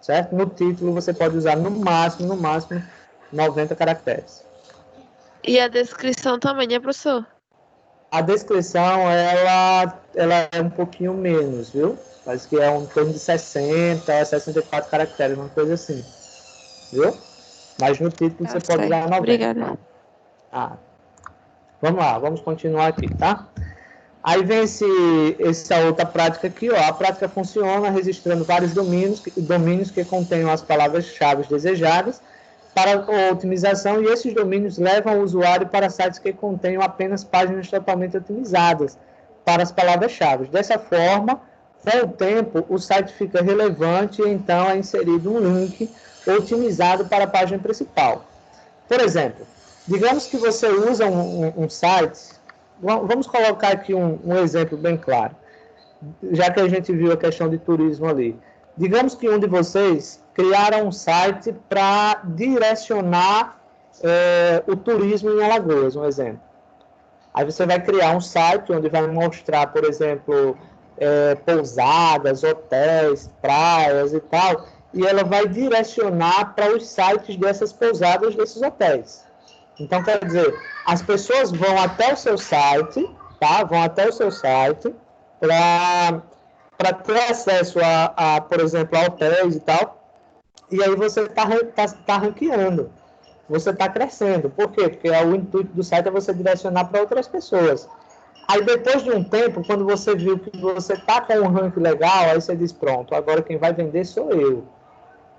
Certo? No título, você pode usar no máximo 90 caracteres. E a descrição também, né, professor? A descrição, ela é um pouquinho menos, viu? Mas que é em torno de 60, 64 caracteres, uma coisa assim. Viu? Mas no título você pode usar 90. Obrigada. Vamos lá, vamos continuar aqui, tá? Aí vem essa outra prática aqui, ó. A prática funciona registrando vários domínios que contenham as palavras-chave desejadas para a otimização, e esses domínios levam o usuário para sites que contenham apenas páginas totalmente otimizadas para as palavras-chave. Dessa forma, com o tempo, o site fica relevante e então é inserido um link otimizado para a página principal. Por exemplo, digamos que você usa um site, vamos colocar aqui um exemplo bem claro, já que a gente viu a questão de turismo ali. Digamos que um de vocês criaram um site para direcionar o turismo em Alagoas, um exemplo. Aí você vai criar um site onde vai mostrar, por exemplo, pousadas, hotéis, praias e tal, e ela vai direcionar para os sites dessas pousadas, desses hotéis. Então, quer dizer, as pessoas vão até o seu site, tá? Vão até o seu site para ter acesso por exemplo, a hotéis e tal, e aí você está ranqueando, você está crescendo. Por quê? Porque o intuito do site é você direcionar para outras pessoas. Aí, depois de um tempo, quando você viu que você está com um ranking legal, aí você diz, pronto, agora quem vai vender sou eu.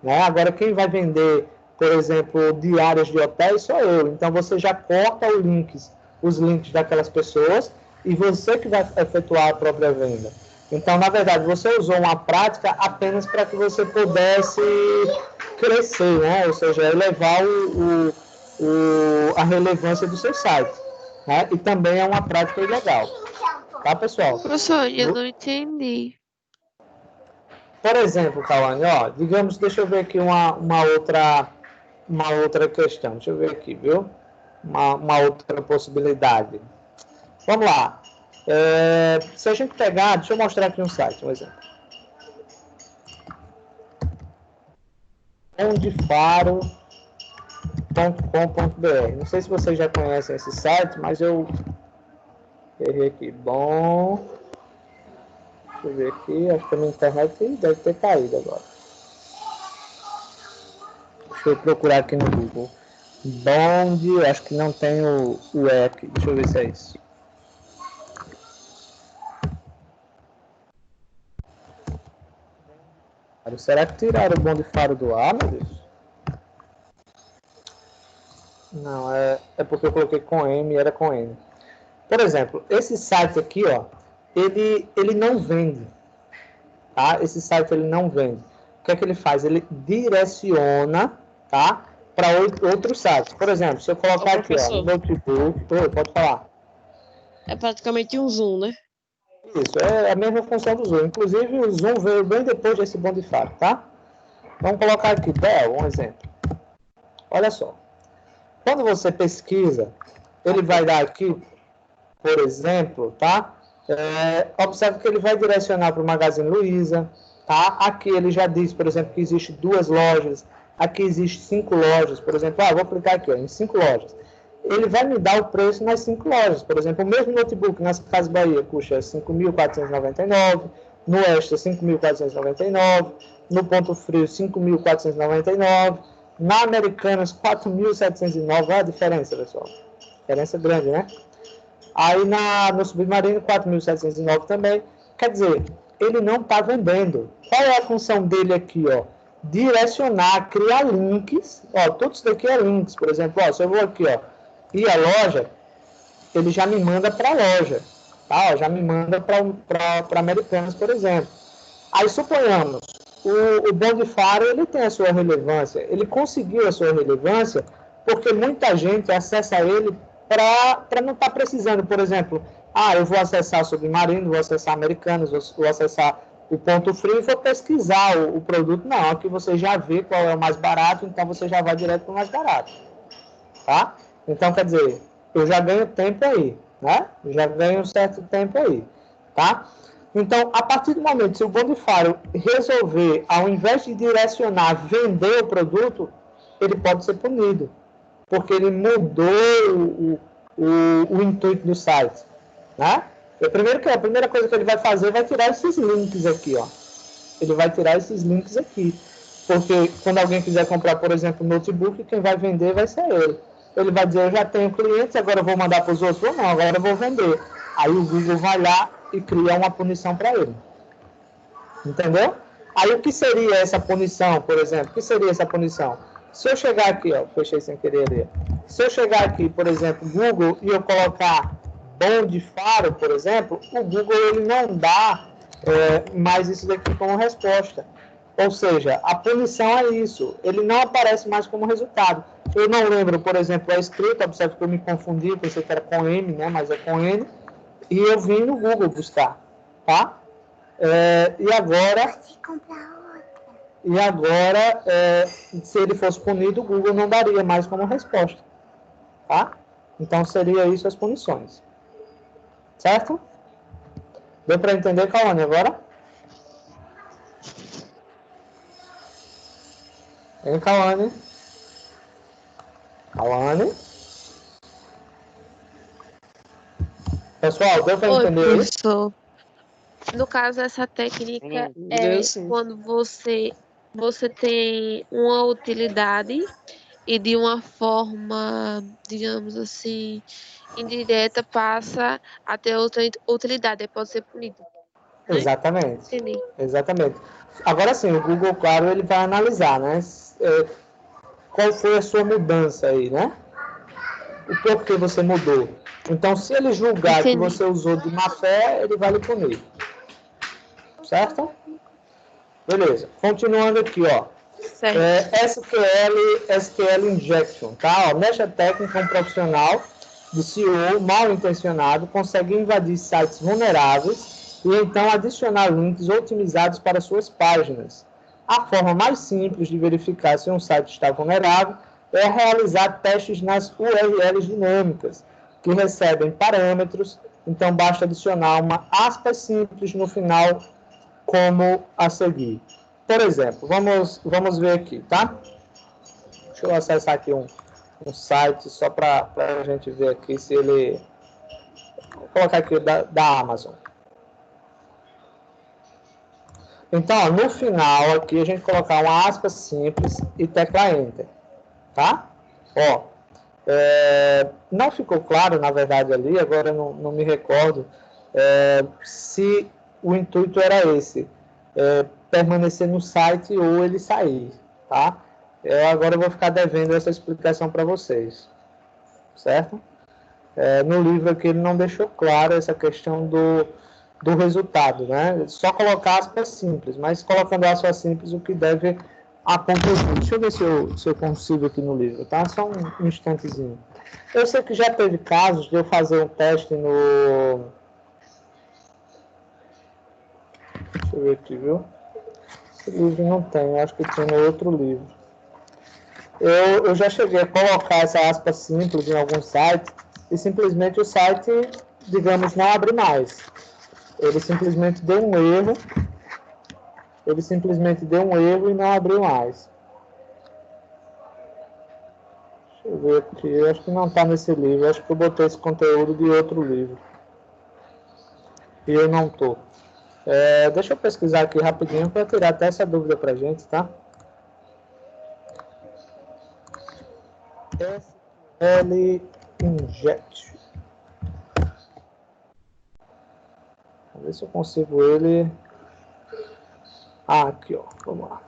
Né? Agora, quem vai vender, por exemplo, diárias de hotéis sou eu. Então, você já corta os links daquelas pessoas e você que vai efetuar a própria venda. Então, na verdade, você usou uma prática apenas para que você pudesse crescer, né? Ou seja, elevar a relevância do seu site. Né? E também é uma prática ilegal. Tá, pessoal? Professor, eu não entendi. Por exemplo, Cauane, ó, digamos, deixa eu ver aqui uma outra questão. Deixa eu ver aqui, viu? Uma outra possibilidade. Vamos lá. Se a gente pegar, deixa eu mostrar aqui um site, um exemplo. bondefaro.com.br. Não sei se vocês já conhecem esse site, mas eu errei aqui. Bom, deixa eu ver aqui. Acho que a minha internet deve ter caído agora. Deixa eu procurar aqui no Google. Bond, acho que não tem o E aqui. Deixa eu ver se é isso. Será que tiraram o Bondefaro do ar, meu Deus? Não, é porque eu coloquei com M e era com N. Por exemplo, esse site aqui, ó, ele não vende. Tá? Esse site ele não vende. O que é que ele faz? Ele direciona, tá, para outros sites. Por exemplo, se eu colocar aqui, ó, no notebook, pode falar. É praticamente um Zoom, né? Isso, é a mesma função do Zoom. Inclusive, o Zoom veio bem depois desse Bondefaro, tá? Vamos colocar aqui, Bell, um exemplo. Olha só. Quando você pesquisa, ele vai dar aqui, por exemplo, tá? Observe que ele vai direcionar para o Magazine Luiza, tá? Aqui ele já diz, por exemplo, que existe 2 lojas. Aqui existe 5 lojas, por exemplo. Vou clicar aqui, ó, em 5 lojas. Ele vai me dar o preço nas 5 lojas. Por exemplo, o mesmo notebook nas Casas Bahia custa R$ 5.499, no Extra R$ 5.499, no Ponto Frio R$ 5.499, na Americanas R$ 4.709. Olha a diferença, pessoal. Diferença grande, né? Aí no Submarino R$ 4.709 também. Quer dizer, ele não está vendendo. Qual é a função dele aqui, ó? Direcionar, criar links. Ó, tudo isso daqui é links. Por exemplo, ó, se eu vou aqui, ó, e a loja, ele já me manda para a loja, tá? Já me manda para Americanas, por exemplo. Aí, suponhamos, o Bondefaro, ele tem a sua relevância, ele conseguiu a sua relevância porque muita gente acessa ele para não estar precisando, por exemplo, eu vou acessar o Submarino, vou acessar Americanas, vou acessar o Ponto Frio e vou pesquisar o produto. Não, aqui você já vê qual é o mais barato, então você já vai direto para o mais barato, tá? Então, quer dizer, eu já ganho tempo aí, né? Eu já ganho um certo tempo aí, tá? Então, a partir do momento, se o Bondefaro resolver, ao invés de direcionar, vender o produto, ele pode ser punido, porque ele mudou o intuito do site, né? A primeira coisa que ele vai fazer vai tirar esses links aqui, ó. Ele vai tirar esses links aqui, porque quando alguém quiser comprar, por exemplo, um notebook, quem vai vender vai ser ele. Ele vai dizer, eu já tenho clientes, agora eu vou mandar para os outros, ou não, agora eu vou vender. Aí o Google vai lá e cria uma punição para ele. Entendeu? Aí o que seria essa punição, por exemplo? O que seria essa punição? Se eu chegar aqui, ó, fechei sem querer ali. Se eu chegar aqui, por exemplo, Google, e eu colocar Bondefaro, por exemplo, o Google ele não dá mais isso daqui como resposta. Ou seja, a punição é isso. Ele não aparece mais como resultado. Eu não lembro, por exemplo, a escrita, observe que eu me confundi, pensei que era com M, né? Mas é com N. E eu vim no Google buscar, tá? E agora, se ele fosse punido, o Google não daria mais como resposta, tá? Então, seria isso as punições. Certo? Deu para entender, Cauane, agora? Hein, Cauane? Cauane? Pessoal, deu para Oi, entender aí? professor. No caso, essa técnica é Sim. quando você tem uma utilidade e de uma forma, digamos assim, indireta passa a ter outra utilidade, aí pode ser punido, né? Exatamente. Entendi. Exatamente. Agora sim, o Google, claro, ele vai analisar, né? Qual foi a sua mudança aí, né? O porquê você mudou. Então, se ele julgar que Entendi. você usou de má fé, ele vai lhe punir. Certo? Beleza. Continuando aqui, ó. Certo. SQL Injection, tá? Ó, nesta técnica, um profissional de CEO mal intencionado consegue invadir sites vulneráveis e então adicionar links otimizados para suas páginas. A forma mais simples de verificar se um site está vulnerável é realizar testes nas URLs dinâmicas, que recebem parâmetros, então basta adicionar uma aspas simples no final, como a seguir. Por exemplo, vamos ver aqui, tá? Deixa eu acessar aqui um site só para a gente ver aqui se ele... Vou colocar aqui da Amazon. Então, ó, no final aqui a gente colocar uma aspas simples e tecla Enter, tá? Ó, não ficou claro, na verdade, ali, agora não me recordo se o intuito era esse, permanecer no site ou ele sair, tá? Agora eu vou ficar devendo essa explicação para vocês, certo? No livro aqui ele não deixou claro essa questão do resultado, né? Só colocar aspas simples, mas colocando aspas simples o que deve acontecer. Deixa eu ver se eu consigo aqui no livro, tá? Só um instantezinho. Eu sei que já teve casos de eu fazer um teste no... Deixa eu ver aqui, viu? Esse livro não tem, acho que tem no outro livro. Eu já cheguei a colocar essa aspa simples em algum site e simplesmente o site, digamos, não abre mais. Ele simplesmente deu um erro. Ele simplesmente deu um erro e não abriu mais. Deixa eu ver aqui. Eu acho que não está nesse livro. Eu acho que eu botei esse conteúdo de outro livro. E eu não estou. Deixa eu pesquisar aqui rapidinho para tirar até essa dúvida para a gente, tá? SQL Inject. Vamos ver se eu consigo ele. Aqui, ó. Vamos lá.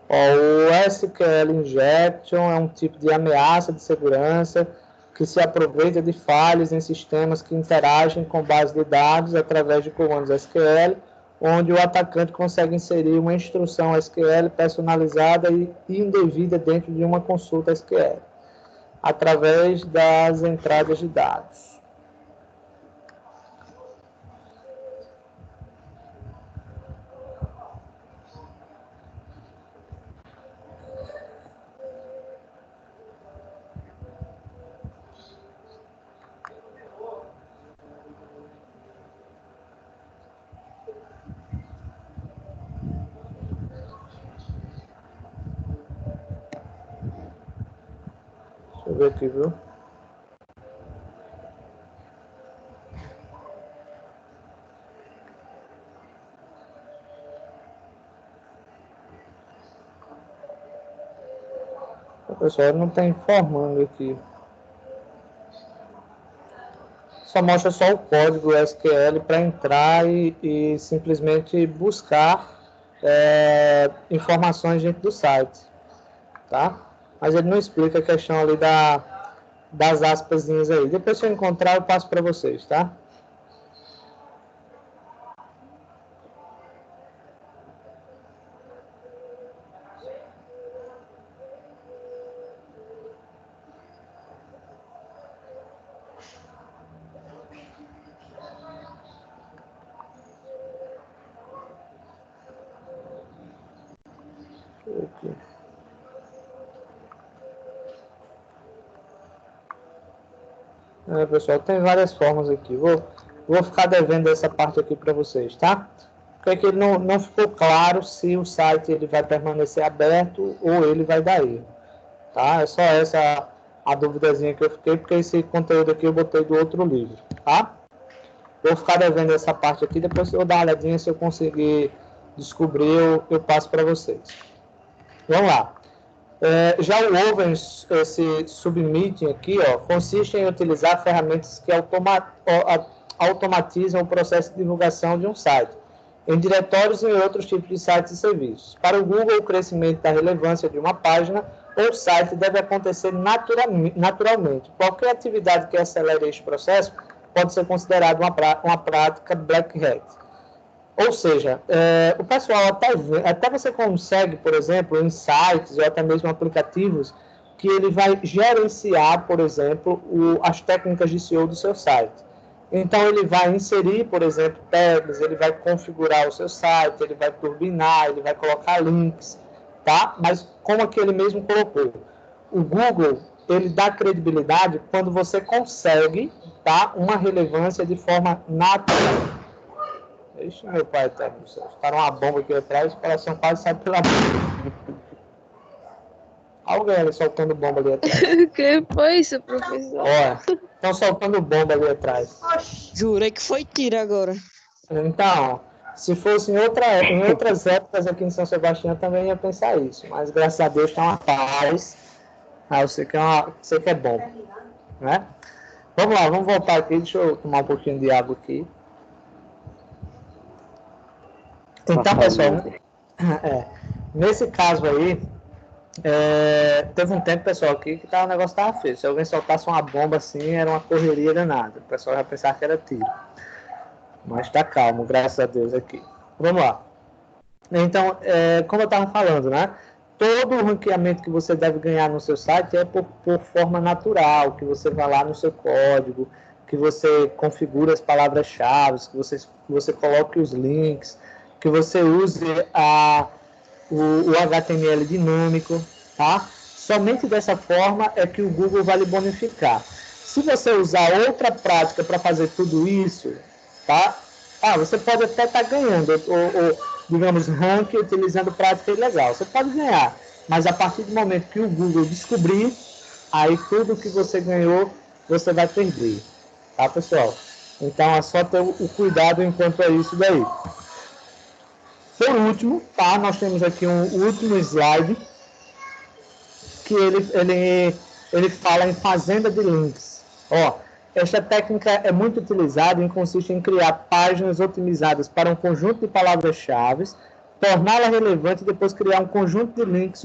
O SQL Injection é um tipo de ameaça de segurança que se aproveita de falhas em sistemas que interagem com bases de dados através de comandos SQL, onde o atacante consegue inserir uma instrução SQL personalizada e indevida dentro de uma consulta SQL, através das entradas de dados. Deixa eu ver aqui, viu? O pessoal não está informando aqui. Só mostra só o código SQL para entrar e simplesmente buscar informações dentro do site, tá? Mas ele não explica a questão ali das aspasinhas aí. Depois, se eu encontrar, eu passo para vocês, tá? Pessoal, tem várias formas aqui. Vou ficar devendo essa parte aqui para vocês, tá? Porque aqui não ficou claro se o site ele vai permanecer aberto ou ele vai dar erro, tá? É só essa a duvidazinha que eu fiquei, porque esse conteúdo aqui eu botei do outro livro, tá? Vou ficar devendo essa parte aqui, depois eu vou dar uma olhadinha, se eu conseguir descobrir, eu passo para vocês. Vamos lá. Já o Open, esse submeeting aqui, ó, consiste em utilizar ferramentas que automatizam o processo de divulgação de um site, em diretórios e em outros tipos de sites e serviços. Para o Google, o crescimento da relevância de uma página ou site deve acontecer naturalmente. Qualquer atividade que acelere este processo pode ser considerada uma prática black hat. Ou seja, o pessoal até você consegue, por exemplo, em sites ou até mesmo aplicativos, que ele vai gerenciar, por exemplo, as técnicas de SEO do seu site. Então, ele vai inserir, por exemplo, tags, ele vai configurar o seu site, ele vai turbinar, ele vai colocar links, tá? Mas como aqui ele mesmo colocou, o Google, ele dá credibilidade quando você consegue, tá, uma relevância de forma natural. Ixi, meu pai tá no céu. Ficaram uma bomba aqui atrás, o coração quase sai pela boca. Alguém ali soltando bomba ali atrás. Que foi isso, professor? Olha, estão soltando bomba ali atrás. Jurei que foi tiro agora. Então, se fosse em outras épocas aqui em São Sebastião, também ia pensar isso. Mas graças a Deus está uma paz. Eu sei que é bom, né? Vamos lá, vamos voltar aqui. Deixa eu tomar um pouquinho de água aqui. Então, pessoal, nesse caso aí, teve um tempo, pessoal, aqui que o negócio estava feio. Se alguém soltasse uma bomba assim, era uma correria danada. O pessoal já pensava que era tiro. Mas tá calmo, graças a Deus aqui. Vamos lá. Então, como eu estava falando, né? Todo o ranqueamento que você deve ganhar no seu site é por forma natural, que você vai lá no seu código, que você configure as palavras-chave, que você coloque os links, que você use o HTML dinâmico, tá? Somente dessa forma é que o Google vai lhe bonificar. Se você usar outra prática para fazer tudo isso, tá? Você pode até estar ganhando, ou digamos, ranking utilizando prática ilegal. Você pode ganhar, mas a partir do momento que o Google descobrir, aí tudo que você ganhou, você vai perder. Tá, pessoal? Então, é só ter o cuidado enquanto é isso daí. Por último, tá? Nós temos aqui um último slide que ele fala em fazenda de links. Esta técnica é muito utilizada e consiste em criar páginas otimizadas para um conjunto de palavras-chave, torná-la relevante e depois criar um conjunto de links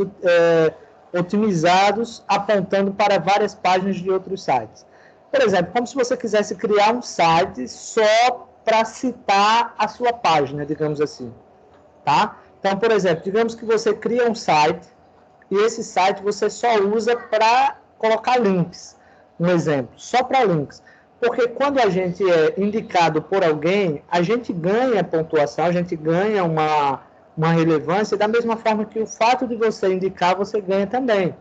otimizados apontando para várias páginas de outros sites. Por exemplo, como se você quisesse criar um site só para citar a sua página, digamos assim. Tá? Então, por exemplo, digamos que você cria um site e esse site você só usa para colocar links. Um exemplo, só para links. Porque quando a gente é indicado por alguém, a gente ganha pontuação, a gente ganha uma relevância, da mesma forma que o fato de você indicar, você ganha também.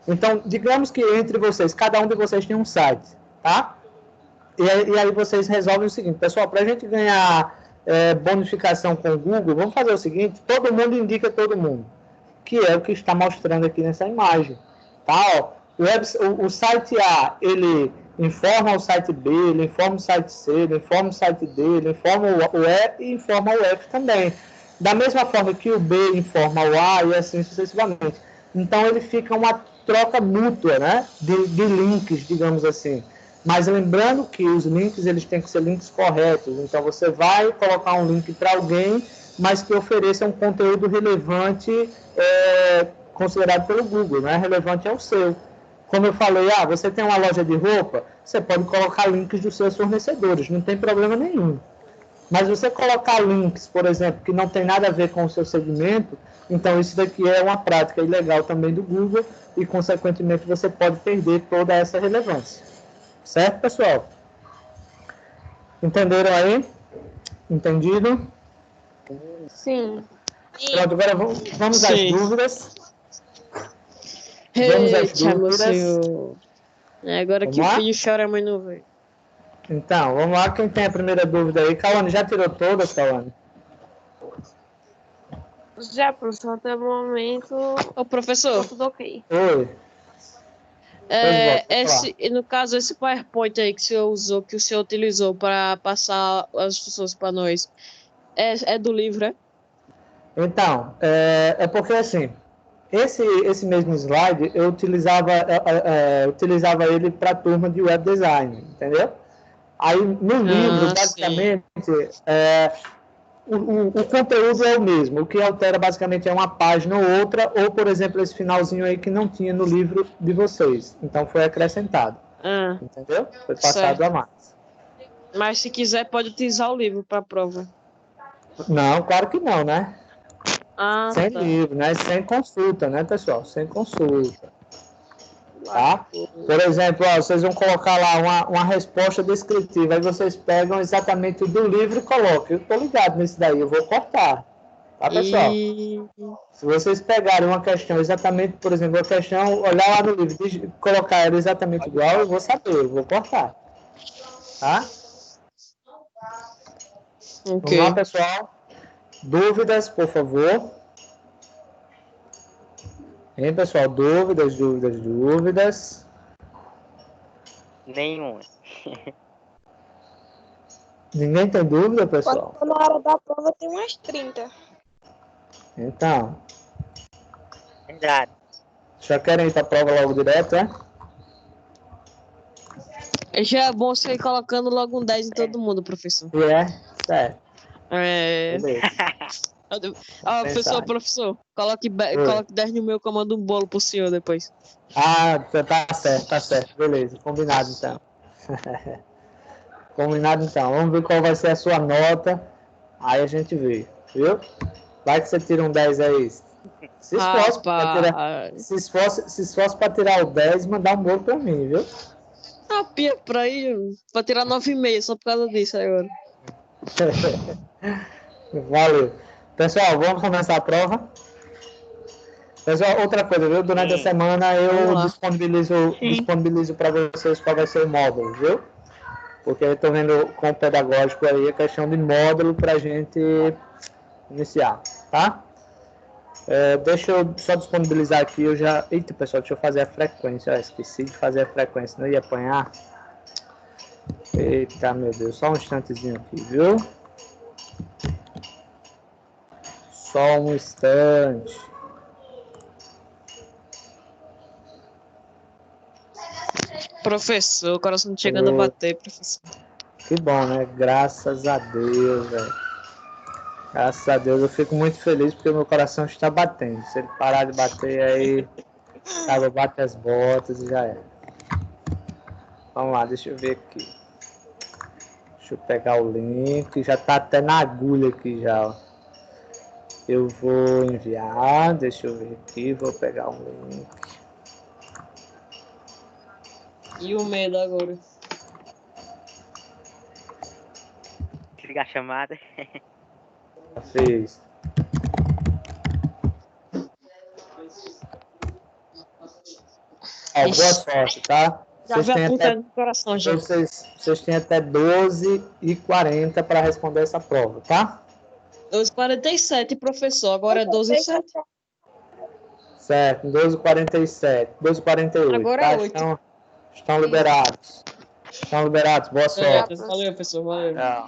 Então, digamos que entre vocês, cada um de vocês tem um site, tá? E aí vocês resolvem o seguinte, pessoal, para a gente ganhar bonificação com o Google, vamos fazer o seguinte, todo mundo indica todo mundo, que é o que está mostrando aqui nessa imagem, tá? O site A, ele informa o site B, ele informa o site C, ele informa o site D, ele informa o E e informa o F também. Da mesma forma que o B informa o A e assim sucessivamente. Então, ele fica uma troca mútua, né, de links, digamos assim. Mas lembrando que os links, eles têm que ser links corretos. Então, você vai colocar um link para alguém, mas que ofereça um conteúdo relevante, considerado pelo Google, né? Relevante ao seu. Como eu falei, você tem uma loja de roupa, você pode colocar links dos seus fornecedores, não tem problema nenhum. Mas você colocar links, por exemplo, que não tem nada a ver com o seu segmento, então isso daqui é uma prática ilegal também do Google e, consequentemente, você pode perder toda essa relevância. Certo, pessoal? Entenderam aí? Entendido? Sim. Pronto, agora vamos às dúvidas. Vamos às dúvidas. É agora Vamos que o lá? filho chora, a mãe não vê. Então, vamos lá. Quem tem a primeira dúvida aí? Cauane, já tirou todas, Cauane? Já, professor, até o momento, Ô, professor, tá tudo ok. Oi. Pois volta, pode falar. no caso, esse PowerPoint aí que o senhor usou, que o senhor utilizou para passar as instruções para nós, é do livro, é? Então, é porque assim, esse mesmo slide eu utilizava ele para a turma de web design, entendeu? Aí no livro, Sim. basicamente, o conteúdo é o mesmo. O que altera basicamente é uma página ou outra, ou por exemplo, esse finalzinho aí que não tinha no livro de vocês. Então foi acrescentado, Ah, entendeu? Foi passado a certo. mais. Mas se quiser, pode utilizar o livro para a prova. Não, claro que não, né? Ah, Sem tá. livro, né? Sem consulta, né, pessoal? Sem consulta, tá? Lascou. Por exemplo, ó, vocês vão colocar lá uma resposta descritiva, aí vocês pegam exatamente do livro e colocam. Eu tô ligado nisso daí, eu vou cortar, tá, pessoal? E Se vocês pegarem uma questão exatamente, por exemplo, a questão, olhar lá no livro, colocar ela exatamente igual, eu vou saber, eu vou cortar, tá? Vamos lá, ok. pessoal. Dúvidas, por favor. Hein, pessoal? Dúvidas. Nenhuma. Ninguém tem dúvida, Quando pessoal? tá na hora da prova tem umas 30. Então, Verdade. já querem ir para a prova logo direto, é? Já é bom você ir colocando logo um 10 em todo mundo, professor. E é? Certo. É... Beleza. Professor, coloque Oi. 10 no meu, que eu mando um bolo pro senhor depois. Ah, tá certo. Beleza, combinado então. Combinado então. Vamos ver qual vai ser a sua nota. Aí a gente vê, viu? Vai que você tira um 10 aí. Se esforce para tirar, Rapaz. se esforce para tirar o 10 e mandar um bolo para mim, viu? Pia pra ir, pra tirar 9,5 só por causa disso agora. Valeu. Pessoal, vamos começar a prova. Pessoal, outra coisa, viu? Durante a semana Vamos eu lá. disponibilizo para vocês qual vai ser o módulo, viu? Porque eu estou vendo com o pedagógico aí a questão de módulo para a gente iniciar, tá? Deixa eu só disponibilizar aqui, eu já... Eita, pessoal, deixa eu fazer a frequência. Esqueci de fazer a frequência, não ia apanhar. Eita, meu Deus, só um instantezinho aqui, viu? Só um instante. Professor, o coração não chegando a bater, professor. Que bom, né? Graças a Deus, velho. Graças a Deus, eu fico muito feliz porque meu coração está batendo. Se ele parar de bater, aí acaba, bate as botas e já é. Vamos lá, deixa eu ver aqui. Deixa eu pegar o link. Já tá até na agulha aqui já, ó. Eu vou enviar, deixa eu ver aqui, vou pegar um link. E o medo agora? Desligar a chamada. Fez. Ó, boa sorte, tá? Já vi a ponta do coração, já. Vocês têm até 12h40 para responder essa prova, tá? 12h47, professor. Agora é 12h07. Certo, 12h47, 12h48, Agora tá? é 8. Estão liberados. Estão liberados, boa sorte. Valeu, professor, valeu. Tchau.